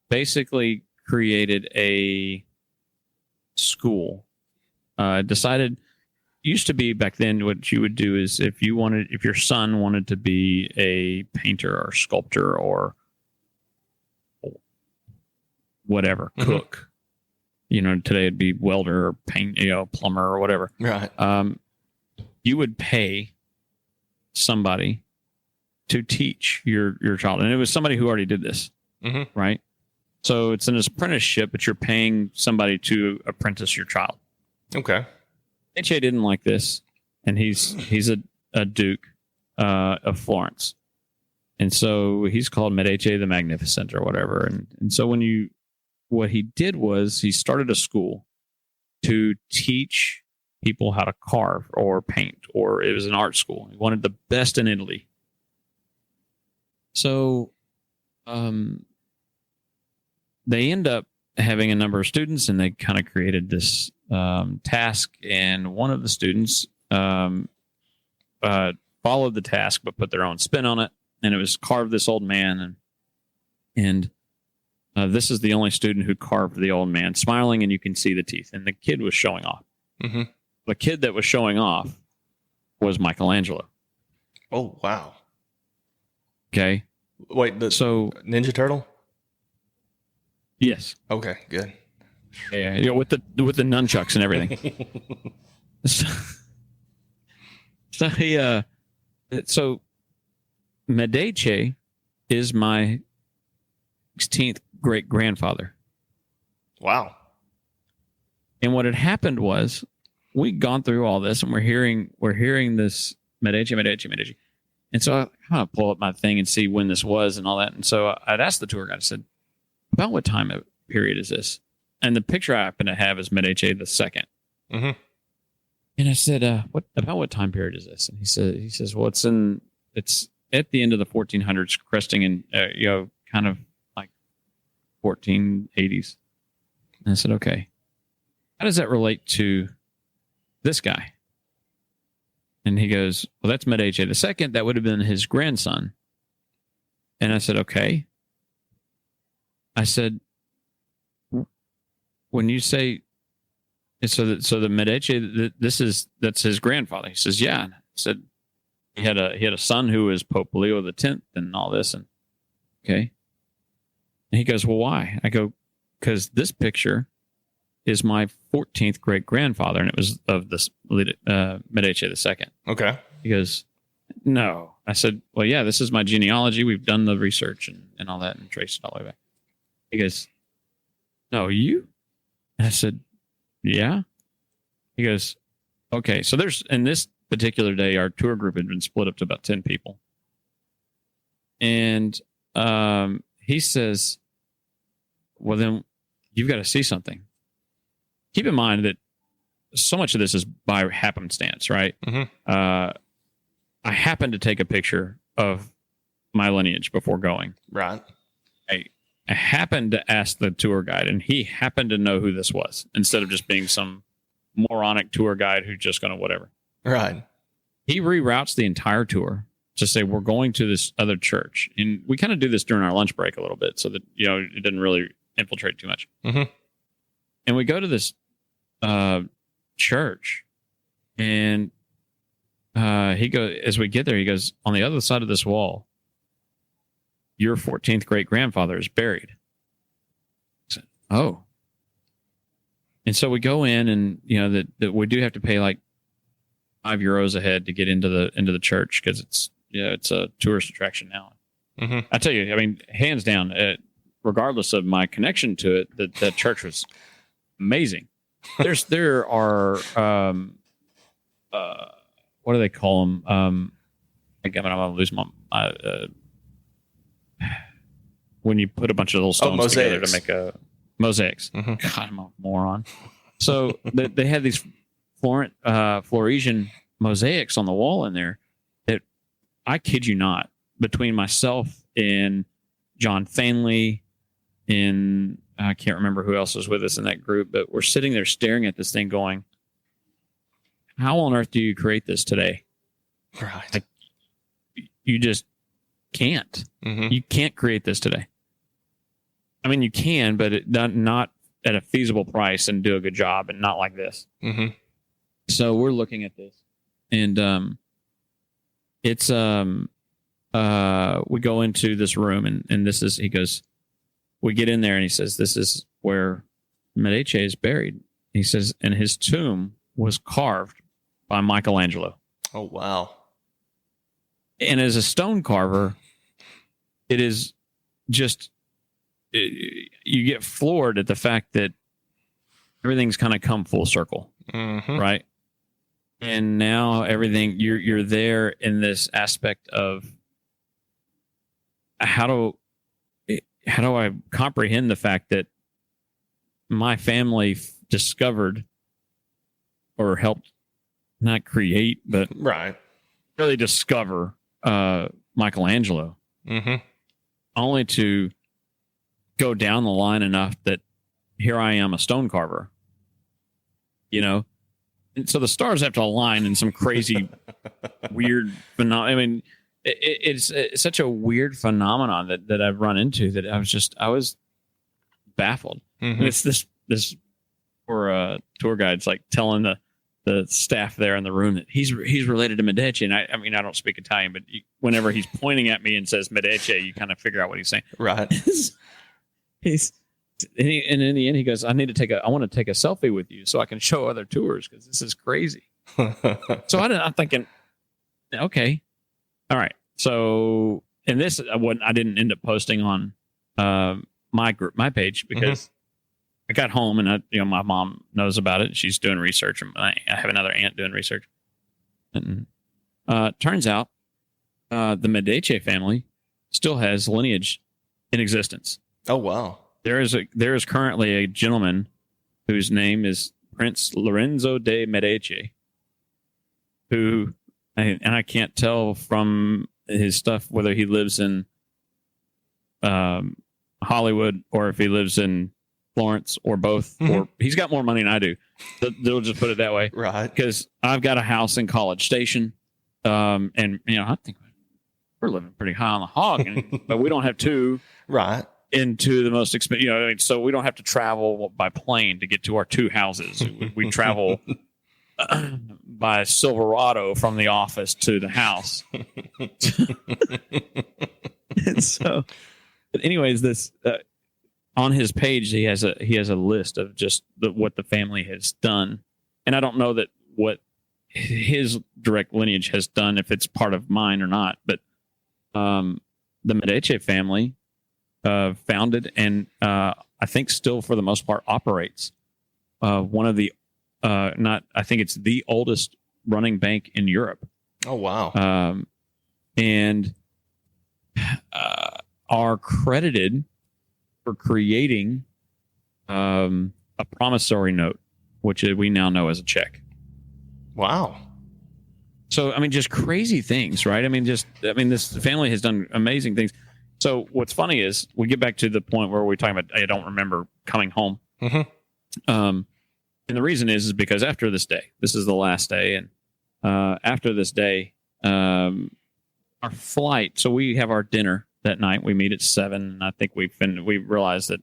basically created a school. Decided, used to be back then, what you would do is if your son wanted to be a painter or sculptor or whatever, cook, today it'd be welder or paint, plumber or whatever. Right. You would pay somebody to teach your child. And it was somebody who already did this. Mm-hmm. Right. So it's an apprenticeship, but you're paying somebody to apprentice your child. Okay. H.A. didn't like this, and he's a duke of Florence. And so he's called Medici the Magnificent or whatever. And so what he did was he started a school to teach people how to carve or paint, or it was an art school. He wanted the best in Italy. So they end up having a number of students, and they kind of created this task. And one of the students followed the task, but put their own spin on it. And it was carve this old man. And this is the only student who carved the old man, smiling, and you can see the teeth. And the kid was showing off. Mm-hmm. The kid that was showing off was Michelangelo. Oh, wow. Okay. Wait, so Ninja Turtle? Yes. Okay, good. Yeah, with the nunchucks and everything. So Medici is my 16th great grandfather. Wow. And what had happened was we'd gone through all this, and we're hearing this Medici. And so I kind of pull up my thing and see when this was and all that. And so I'd asked the tour guide, I said, about what time period is this? And the picture I happen to have is Medici the second. Mm-hmm. And I said, about what time period is this? And he says, well, it's at the end of the 1400s, cresting in, kind of like 1480s. And I said, okay, how does that relate to this guy? And he goes, well, that's Medici the second. That would have been his grandson. And I said, okay. I said, when you say, so the Medici, that's his grandfather. He says, yeah. And I said, he had a son who was Pope Leo X and all this. And okay. And he goes, well, why? I go, because this picture is my 14th great grandfather, and it was of this Medici the second. Okay. He goes, no. I said, well, yeah, this is my genealogy. We've done the research and all that and traced it all the way back. He goes, no, you? And I said, yeah. He goes, Okay, so there's in this particular day, our tour group had been split up to about 10 people, and he says, "Well, then you've got to see something." Keep in mind that so much of this is by happenstance, right? Mhm. I happened to take a picture of my lineage before going. Right. I happened to ask the tour guide, and he happened to know who this was instead of just being some moronic tour guide who's just going to whatever. Right. He reroutes the entire tour to say, we're going to this other church. And we kind of do this during our lunch break a little bit so that, it didn't really infiltrate too much. Mhm. And we go to this church, and he goes, as we get there, he goes, on the other side of this wall, your 14th great grandfather is buried. I said, oh. And so we go in, and that we do have to pay like €5 a head to get into the church because it's a tourist attraction now. Mhm. I tell you, I mean, hands down, regardless of my connection to it, that church was amazing. There are what do they call them? Again, I'm gonna lose my when you put a bunch of little stones together to make a mosaics. Mhm. God, I'm a moron. So they had these Floresian mosaics on the wall in there that, I kid you not, between myself and John Fanley and I can't remember who else was with us in that group, but we're sitting there staring at this thing going, how on earth do you create this today? Right. Like, you just can't. Mhm. You can't create this today. I mean, you can, but not at a feasible price and do a good job, and not like this. Mhm. So we're looking at this, and it's we go into this room, and this is, he goes, we get in there, and he says, this is where Medici is buried. He says, and his tomb was carved by Michelangelo. Oh, wow. And as a stone carver, it is just, you get floored at the fact that everything's kind of come full circle, Mhm. right? And now everything, you're there in this aspect of how do I comprehend the fact that my family discovered or helped not create, but Right. really discover Michelangelo, Mhm. only to go down the line enough that here I am, a stone carver, And so the stars have to align in some crazy, weird phenomenon. I mean, it's such a weird phenomenon that I've run into that I was baffled. Mhm. And it's this poor tour guide's like telling the staff there in the room that he's related to Medici. And I mean, I don't speak Italian, but whenever he's pointing at me and says Medici, you kind of figure out what he's saying. Right. And in the end, he goes, I want to take a selfie with you so I can show other tours because this is crazy. So I'm thinking, okay, all right. So, and this, I didn't end up posting on my page because I got home and my mom knows about it. She's doing research, and I have another aunt doing research. And turns out the Medici family still has lineage in existence. Oh, wow. There is currently a gentleman whose name is Prince Lorenzo de Medici, who, and I can't tell from his stuff whether he lives in Hollywood or if he lives in Florence or both, or he's got more money than I do. They'll just put it that way. Right. Because I've got a house in College Station, and I think we're living pretty high on the hog, but we don't have two. Right. Into the most expensive, so we don't have to travel by plane to get to our two houses. We travel by Silverado from the office to the house. And so, but anyways, this on his page he has a list of just what the family has done, and I don't know that what his direct lineage has done, if it's part of mine or not, but the Medici family founded and I think still for the most part operates one of the not, I think it's the oldest running bank in Europe. Oh, wow. And are credited for creating a promissory note, which we now know as a check. Wow. So, I mean, just crazy things, right? I mean, this family has done amazing things. So what's funny is we get back to the point where we're talking about, I don't remember coming home. Mm-hmm. And the reason is because after this day, this is the last day. And after this day, our flight, so we have our dinner that night. We meet at 7. And I think we realize that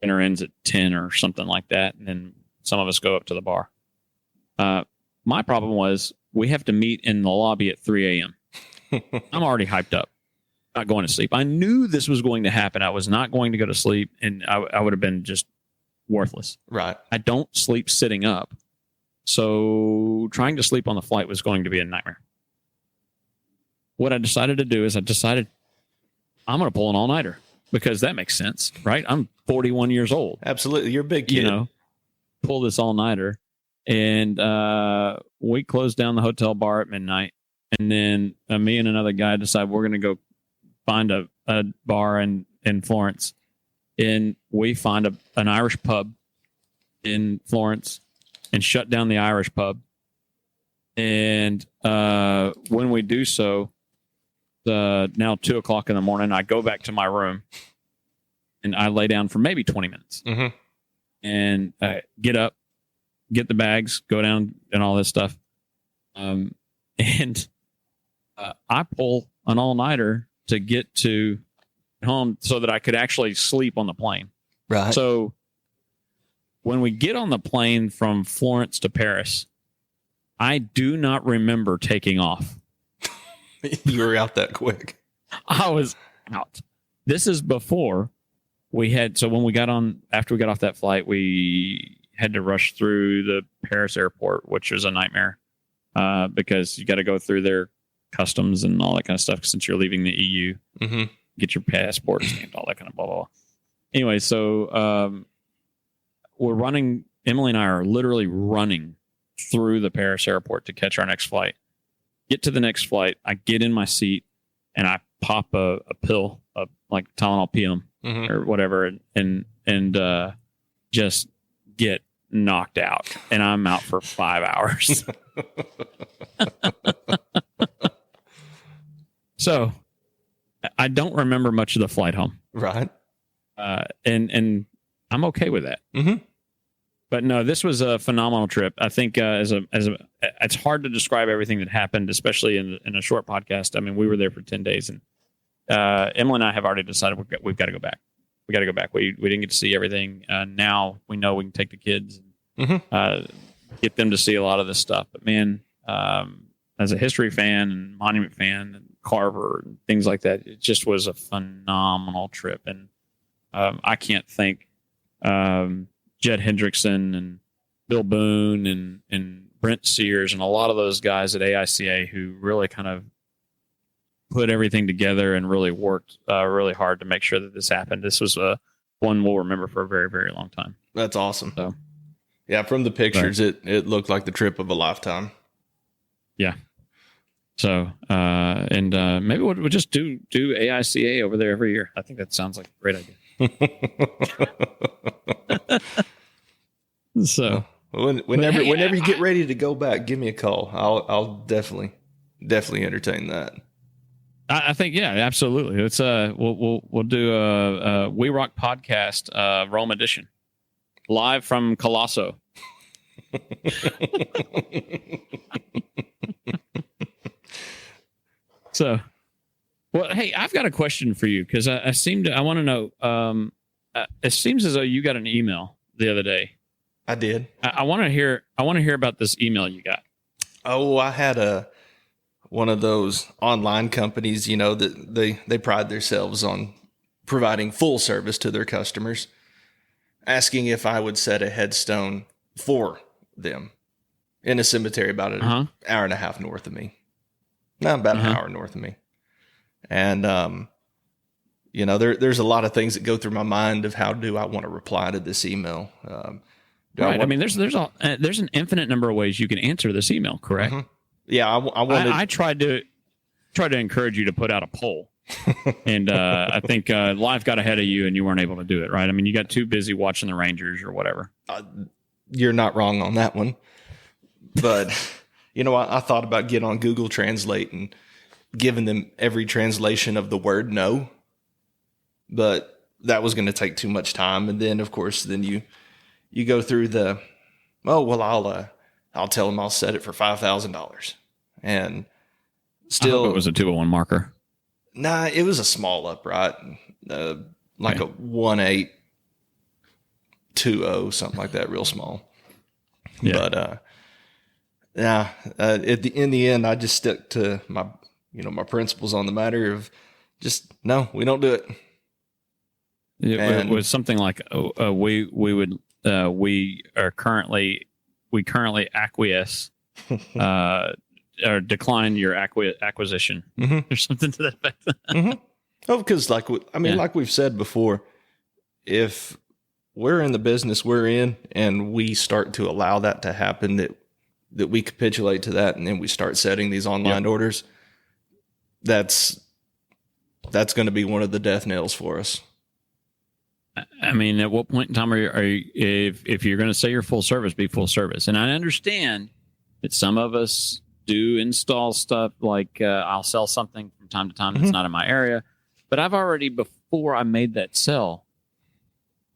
dinner ends at 10 or something like that. And then some of us go up to the bar. My problem was we have to meet in the lobby at 3 a.m. I'm already hyped up, not going to sleep. I knew this was going to happen. I was not going to go to sleep, and I would have been just worthless. Right. I don't sleep sitting up. So trying to sleep on the flight was going to be a nightmare. What I decided to do is I'm going to pull an all-nighter because that makes sense, right? I'm 41 years old. Absolutely. You're a big kid. You know, pull this all-nighter. And we closed down the hotel bar at midnight. And then me and another guy decide we're going to go find a bar in Florence. And we find an Irish pub in Florence and shut down the Irish pub. And when we do so, now 2 o'clock in the morning, I go back to my room and I lay down for maybe 20 minutes and get up, get the bags, go down and all this stuff. And I pull an all-nighter to get to home so that I could actually sleep on the plane. Right. So when we get on the plane from Florence to Paris, I do not remember taking off. You were out that quick. I was out. This is before we had, so when we got on, after we got off that flight, we had to rush through the Paris airport, which was a nightmare because you got to go through their customs and all that kind of stuff since you're leaving the EU. Mm-hmm. Get your passport stamped, all that kind of blah, blah, blah. Anyway, so we're running, Emily and I are literally running through the Paris airport to catch our next flight. Get to the next flight, I get in my seat and I pop a pill, like Tylenol PM or whatever, and just get knocked out, and I'm out for 5 hours. So I don't remember much of the flight home. Right. And I'm okay with that. Mm-hmm. But no, this was a phenomenal trip. I think it's hard to describe everything that happened, especially in a short podcast. I mean, we were there for 10 days, and Emily and I have already decided we've got to go back. We got to go back. We didn't get to see everything. Now we know we can take the kids and get them to see a lot of this stuff. But man, as a history fan and monument fan and Carver and things like that, it just was a phenomenal trip. And I can't thank Jed Hendrickson and Bill Boone and Brent Sears and a lot of those guys at AICA who really kind of put everything together and really worked really hard to make sure that this happened. This was one we'll remember for a very, very long time. That's awesome. So, yeah, from the pictures, it looked like the trip of a lifetime. Yeah. So, and maybe we'll just do AICA over there every year. I think that sounds like a great idea. So, whenever you get ready to go back, give me a call. I'll definitely entertain that. I think, yeah, absolutely. It's we'll do a We Rock podcast Rome edition live from Colosso. So, well, hey, I've got a question for you because I want to know. It seems as though you got an email the other day. I did. I want to hear about this email you got. Oh, I had one of those online companies, you know, that they pride themselves on providing full service to their customers, asking if I would set a headstone for them in a cemetery about an hour and a half north of me. Not about an hour north of me. And, you know, there's a lot of things that go through my mind of how do I want to reply to this email. Right. I mean, there's an infinite number of ways you can answer this email. Correct. Mhm. Yeah, I wanted. I tried to encourage you to put out a poll, and I think life got ahead of you, and you weren't able to do it. Right. I mean, you got too busy watching the Rangers or whatever. You're not wrong on that one, but I thought about getting on Google Translate and giving them every translation of the word "no," but that was going to take too much time. And then, of course, then you go through the, oh well, I'll tell them I'll set it for $5,000, and still it was a 201 marker. Nah, it was a small upright, like a 1820, something like that, real small. Yeah. But in the end, I just stuck to my principles on the matter of just no, we don't do it. It was something like we currently acquiesce or decline your acquisition or something to that effect. Oh, because like we've said before, if we're in the business we're in and we start to allow that to happen, that we capitulate to that, and then we start setting these online orders, that's going to be one of the death nails for us. I mean, at what point in time are you if you're going to say you're full service, be full service? And I understand that some of us do install stuff like I'll sell something from time to time that's not in my area, but I've already, before I made that sell,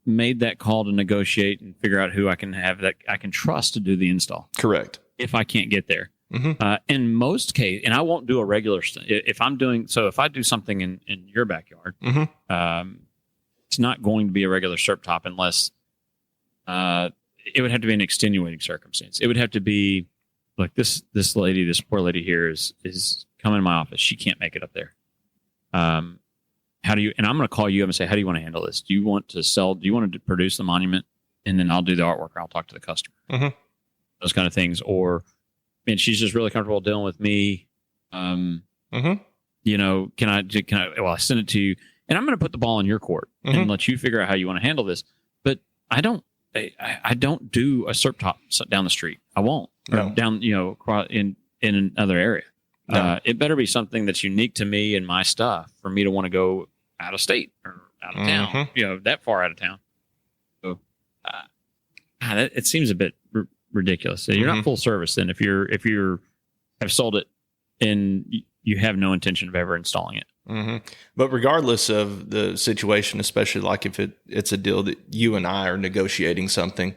made that call to negotiate and figure out who I can have that I can trust to do the install. Correct. If I can't get there. In most cases, and I won't do a regular, if I do something in your backyard, it's not going to be a regular SERP top unless it would have to be an extenuating circumstance. It would have to be like this poor lady here is coming to my office. She can't make it up there. How do you, and I'm going to call you up and say, how do you want to handle this? Do you want to produce the monument and then I'll do the artwork, or I'll talk to the customer, those kind of things. Or, man, she's just really comfortable dealing with me. Can I, I send it to you, and I'm going to put the ball in your court and let you figure out how you want to handle this. But I don't do a SERP top down the street. I won't. No. Or down, in another area. No. It better be something that's unique to me and my stuff for me to want to go out of state or out of town, that far out of town. So, it seems a bit ridiculous. So you're not full service then if you have sold it and you have no intention of ever installing it. But regardless of the situation, especially like if it's a deal that you and I are negotiating something,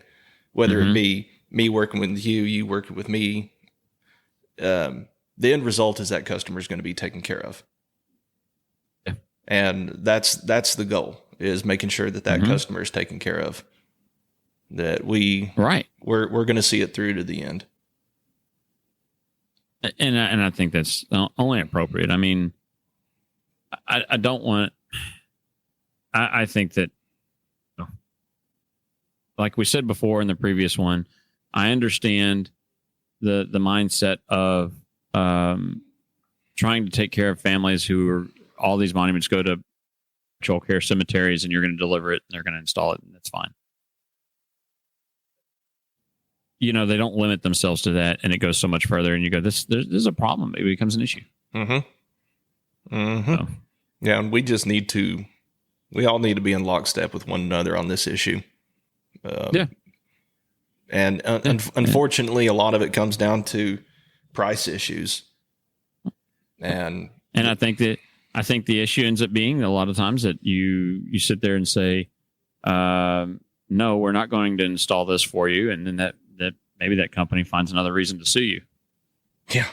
whether it be me working with you, you working with me, the end result is that customer is going to be taken care of. Yeah. And that's the goal, is making sure that customer is taken care of, that we're going to see it through to the end. And I think that's only appropriate. I mean, I don't want, I think that, like we said before in the previous one, I understand the mindset of trying to take care of families who are, all these monuments go to patrol care cemeteries and you're going to deliver it and they're going to install it and that's fine. They don't limit themselves to that and it goes so much further and you go, this is a problem. It becomes an issue. So. Yeah. And we all need to be in lockstep with one another on this issue. And unfortunately, a lot of it comes down to price issues. And I think the issue ends up being a lot of times that you sit there and say, no, we're not going to install this for you. And then that maybe that company finds another reason to sue you. Yeah.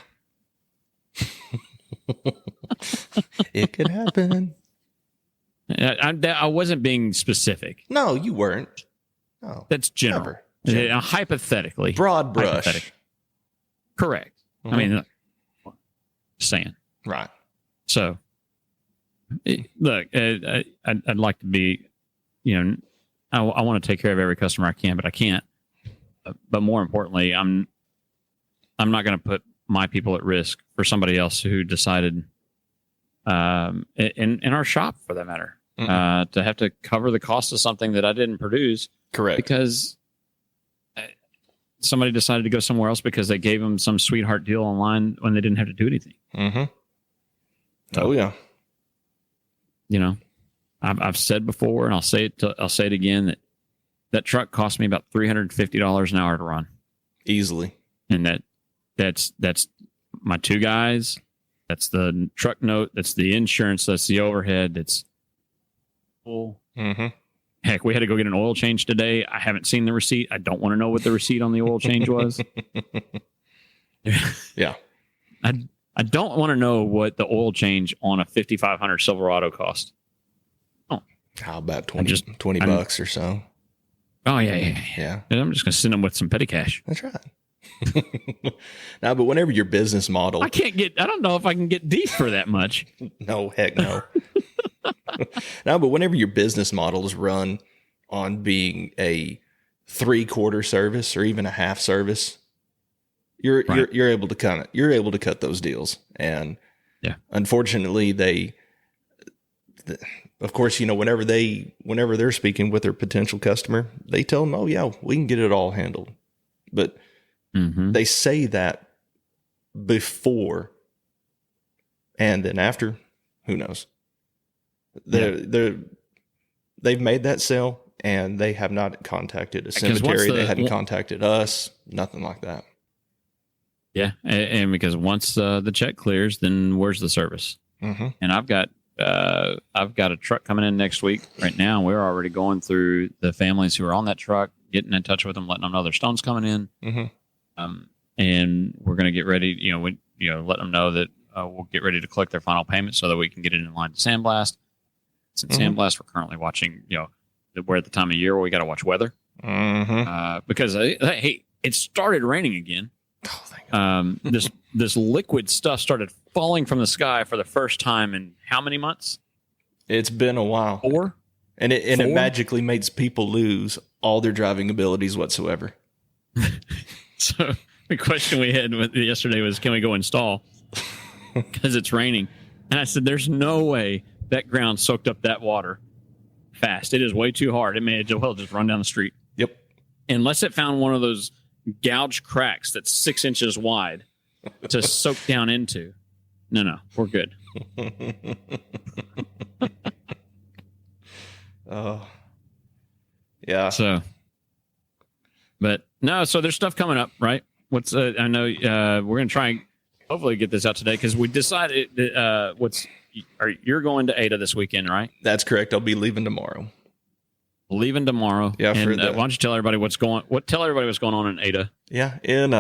It could happen. I wasn't being specific. No, you weren't. No, that's general. Hypothetically. Broad brush. Correct. I mean, just saying. Right. So, look, I'd like to be, I want to take care of every customer I can, but I can't. But more importantly, I'm not going to put my people at risk for somebody else who decided, in our shop for that matter, to have to cover the cost of something that I didn't produce. Correct. Because somebody decided to go somewhere else because they gave them some sweetheart deal online when they didn't have to do anything. Mm-hmm. So, Oh yeah. You know, I've said before, and I'll say it again, that truck cost me about $350 an hour to run, Easily. and that's my 2 guys. That's the truck note. That's the insurance. That's the overhead. That's full. Mm-hmm. Heck, we had to go get an oil change today. I haven't seen the receipt. I don't want to know what the receipt on the oil change was. Yeah. I don't want to know what the oil change on a 5500 Silverado cost. How about 20 bucks or so? Oh, yeah. Yeah. And I'm just going to send them with some petty cash. That's right. Now, but whenever your business model, I don't know if I can get deep for that much. no, heck no. No, but whenever your business model is run on being a 3/4 service or even a half service, you're able to cut those deals. And yeah, unfortunately, of course, whenever they're speaking with their potential customer, they tell them, "Oh yeah, we can get it all handled," but they say that before, and then after, who knows? They've made that sale, and they have not contacted a cemetery. They hadn't contacted us. Nothing like that. Yeah, and because once the check clears, then where's the service? Mm-hmm. And I've got a truck coming in next week. Right now, we're already going through the families who are on that truck, getting in touch with them, letting them know their stone's coming in. Mm-hmm. And we're going to get ready. Let them know that we'll get ready to collect their final payment so that we can get it in line to sandblast. Since sandblast, we're currently watching. We're at the time of year where we got to watch weather. Mm-hmm. Because hey, it started raining again. Oh, thank God. This liquid stuff started falling from the sky for the first time in how many months? It's been a while. 4? And it magically makes people lose all their driving abilities whatsoever. So the question we had yesterday was, can we go install? Because it's raining. And I said, there's no way that ground soaked up that water fast. It is way too hard. It may as well just run down the street. Yep. Unless it found one of those gouged cracks that's 6 inches wide to soak down into. No, we're good. Oh, yeah. So, but no, so there's stuff coming up, right? I know we're going to try and hopefully get this out today because we decided you're going to Ada this weekend, right? That's correct. I'll be leaving tomorrow. Leaving tomorrow. Yeah. And why don't you tell everybody what's going on in Ada? Yeah. And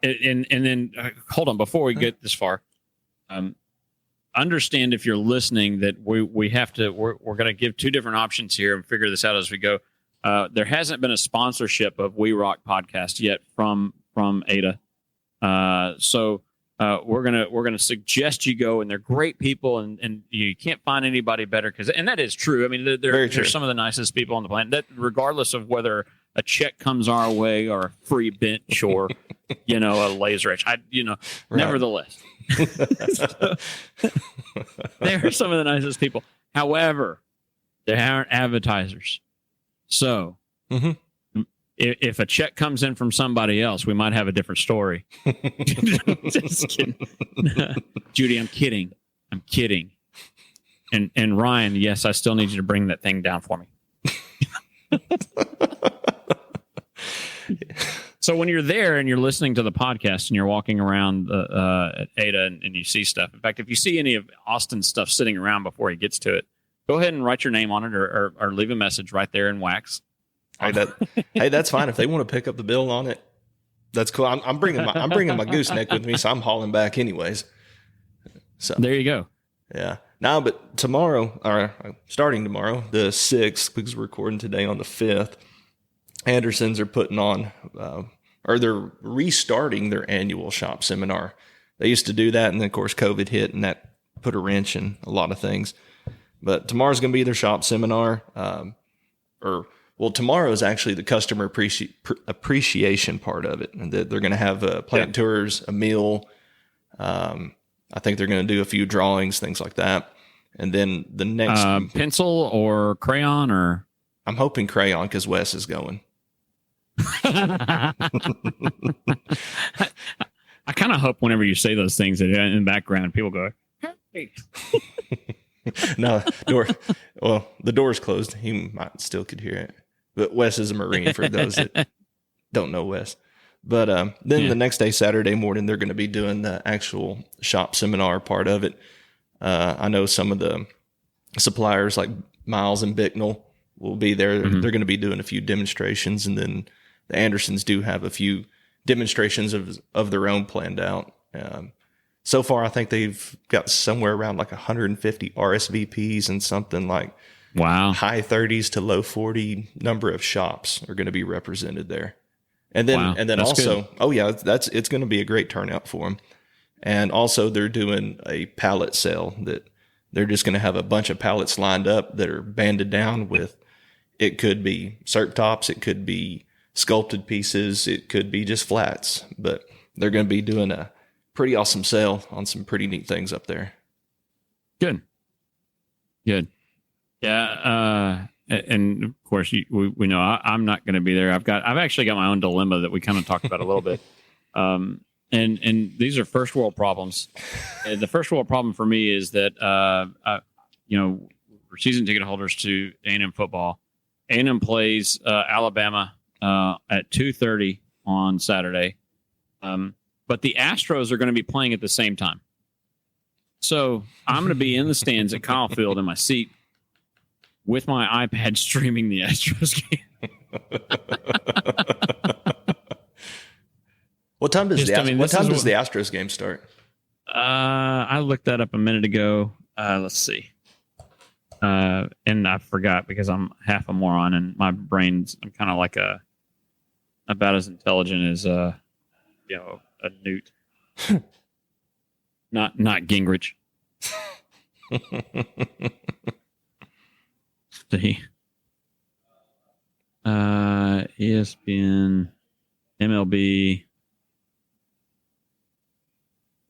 then hold on before we get this far. Understand if you're listening that we're going to give 2 different options here and figure this out as we go. There hasn't been a sponsorship of We Rock podcast yet from Ada. So we're gonna suggest you go, and they're great people, and you can't find anybody better and that is true. I mean, they're some of the nicest people on the planet. That regardless of whether a check comes our way or a free bench or a laser etch, right. Nevertheless, they're some of the nicest people. However, they aren't advertisers. So if a check comes in from somebody else, we might have a different story. Just kidding. Judy, I'm kidding. And Ryan, yes, I still need you to bring that thing down for me. So when you're there and you're listening to the podcast and you're walking around at Ada and you see stuff. In fact, if you see any of Austin's stuff sitting around before he gets to it, go ahead and write your name on it or leave a message right there in wax. Hey, that's fine. If they want to pick up the bill on it, that's cool. I'm bringing my gooseneck with me, so I'm hauling back anyways. So there you go. Yeah. Now, but tomorrow, or starting tomorrow, the 6th, because we're recording today on the 5th, Andersons are putting on, or they're restarting their annual shop seminar. They used to do that, and then of course COVID hit, and that put a wrench in a lot of things. But tomorrow's going to be their shop seminar, tomorrow is actually the customer appreciation part of it. And they're going to have plant tours, a meal. I think they're going to do a few drawings, things like that. And then the next pencil or crayon, or I'm hoping crayon because Wes is going. I kind of hope whenever you say those things that in the background, people go, hey. No, the door's closed. He might still could hear it. But Wes is a Marine for those that don't know Wes. But then the next day, Saturday morning, they're going to be doing the actual shop seminar part of it. I know some of the suppliers like Miles and Bicknell will be there. Mm-hmm. They're going to be doing a few demonstrations, and then the Andersons do have a few demonstrations of their own planned out. So far, I think they've got somewhere around like 150 RSVPs and something like high 30s to low 40 number of shops are going to be represented there. And then that's also, good. It's going to be a great turnout for them. And also they're doing a pallet sale that they're just going to have a bunch of pallets lined up that are banded down with, it could be CERT tops, it could be sculpted pieces, it could be just flats, but they're going to be doing a pretty awesome sale on some pretty neat things up there. Good. Yeah. And of course, we know I'm not going to be there. I've actually got my own dilemma that we kind of talked about a little bit. And these are first world problems. The first world problem for me is that, we're season ticket holders to A&M football. A&M plays Alabama at 2:30 on Saturday. But the Astros are going to be playing at the same time. So I'm going to be in the stands at Kyle Field in my seat with my iPad streaming the Astros game. What time does the Astros game start? I looked that up a minute ago. Let's see. And I forgot because I'm half a moron and I'm kind of like about as intelligent as a newt. not Gingrich. See. ESPN, MLB.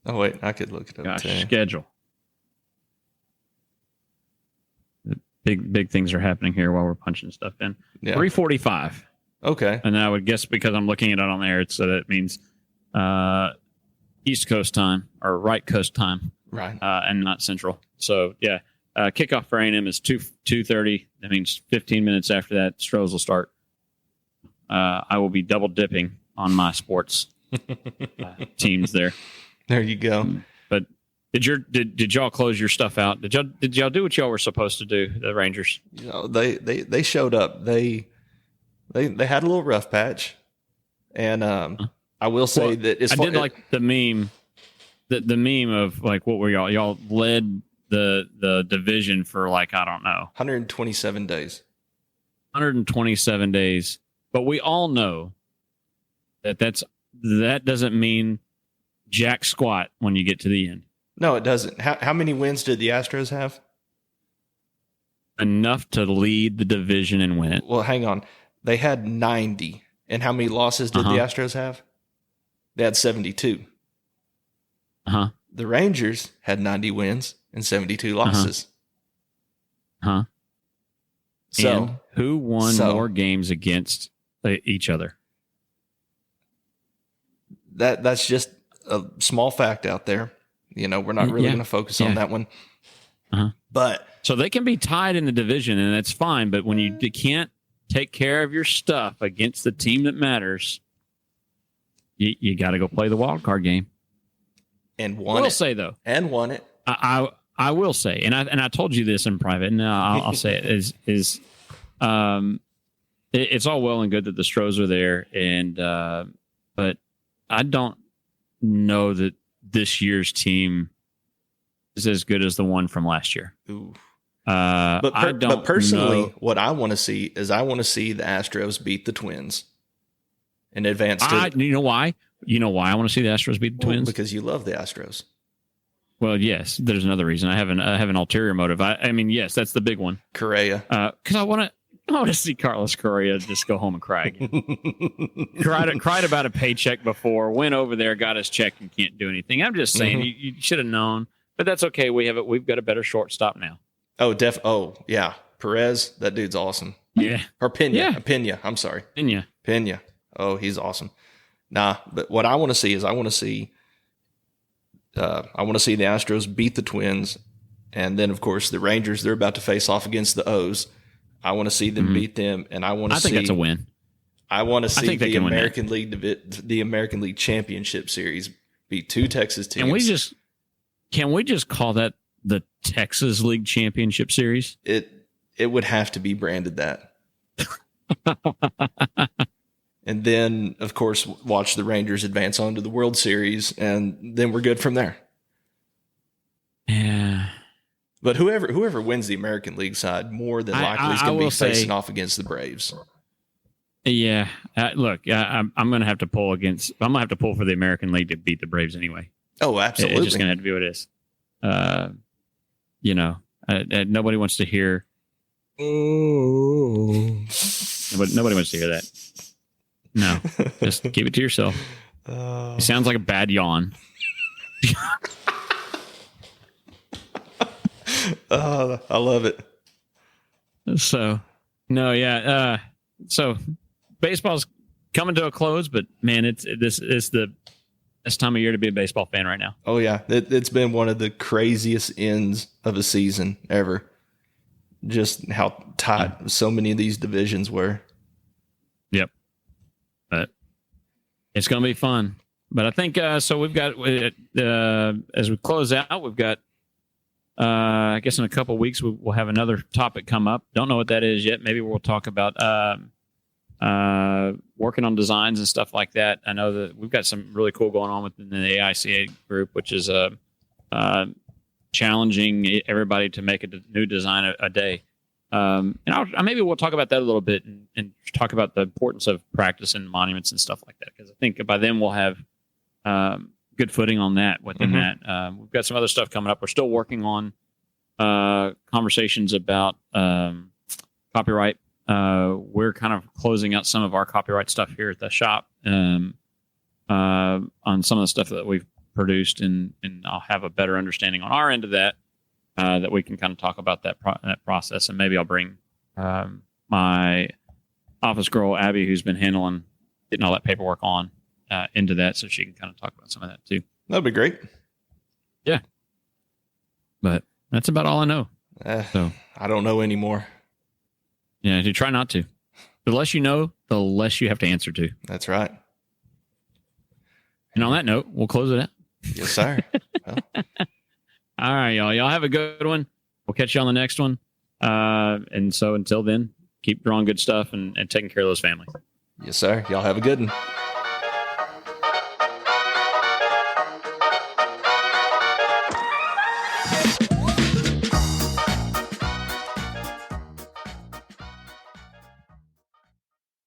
Oh wait, I could look it up. Schedule. Big things are happening here while we're punching stuff in. Yeah. 3:45. Okay. And I would guess because I'm looking at it on there, so that means East Coast time or right coast time, right? And not Central. So yeah, kickoff for A&M is 2:30. That means 15 minutes after that, Stros will start. I will be double dipping on my sports teams there. There you go. But did y'all close your stuff out? Did y'all do what y'all were supposed to do? The Rangers. They showed up. They had a little rough patch, and I will say that I did like the meme, the meme of like what were y'all? Y'all led the division for like I don't know 127 days. 127 days, but we all know that doesn't mean jack squat when you get to the end. No, it doesn't. How many wins did the Astros have? Enough to lead the division and win it. Well, hang on. They had 90. And how many losses did the Astros have? They had 72. The Rangers had 90 wins and 72 losses. So and who won more games against each other? That's just a small fact out there. We're not really going to focus on that one. But so they can be tied in the division, and that's fine. But when you can't take care of your stuff against the team that matters, you got to go play the wild card game. And won it. Say though, and won it. I will say, and I told you this in private, and I'll say it is it's all well and good that the Stros are there, and but I don't know that this year's team is as good as the one from last year. Ooh. But personally, what I want to see is the Astros beat the Twins in advance. You know why? You know why I want to see the Astros beat the Twins? Because you love the Astros. Well, yes. There's another reason. I have an ulterior motive. I mean, yes, that's the big one. Correa. Because I want to see Carlos Correa just go home and cry again. cried about a paycheck before. Went over there, got his check, and can't do anything. I'm just saying you should have known, but that's okay. We've got a better shortstop now. Oh, yeah. Perez, that dude's awesome. Yeah. Or Pena. Yeah. Pena. I'm sorry. Pena. Oh, he's awesome. Nah, but what I want to see is I want to see the Astros beat the Twins, and then of course the Rangers. They're about to face off against the O's. I want to see them beat them, and I want to. I think that's a win. I want to see the American League Championship Series beat 2 Texas teams. Can we just call that the Texas League Championship Series? It would have to be branded that. And then, of course, watch the Rangers advance on to the World Series, and then we're good from there. Yeah. But whoever wins the American League side, more than likely is going to be facing off against the Braves. Yeah. Look, I'm going to have to pull against. I'm going to have to pull for the American League to beat the Braves anyway. Oh, absolutely. It's just going to have to be what it is. Nobody wants to hear. Nobody wants to hear that. No, just keep it to yourself. It sounds like a bad yawn. I love it. So, no, yeah. So, baseball's coming to a close, but man, it's the best time of year to be a baseball fan right now. Oh yeah, it's been one of the craziest ends of a season ever. Just how tight so many of these divisions were. Yep. But it's going to be fun. But I think so. We've got as we close out, we've got. I guess in a couple of weeks we'll have another topic come up. Don't know what that is yet. Maybe we'll talk about working on designs and stuff like that. I know that we've got some really cool going on within the AICA group, which is challenging everybody to make a new design a day. And maybe we'll talk about that a little bit and talk about the importance of practice and monuments and stuff like that. Because I think by then we'll have good footing on that within that. We've got some other stuff coming up. We're still working on conversations about copyright. We're kind of closing out some of our copyright stuff here at the shop on some of the stuff that we've produced, and I'll have a better understanding on our end of that we can kind of talk about that process. And maybe I'll bring my office girl, Abby, who's been getting all that paperwork on into that, so she can kind of talk about some of that too. That'd be great. Yeah. But that's about all I know. So I don't know anymore. Yeah, you try not to. The less you know, the less you have to answer to. That's right. And on that note, we'll close it out. Yes, sir. Well. All right, y'all. Y'all have a good one. We'll catch you on the next one. And so until then, keep drawing good stuff and taking care of those families. Yes, sir. Y'all have a good one.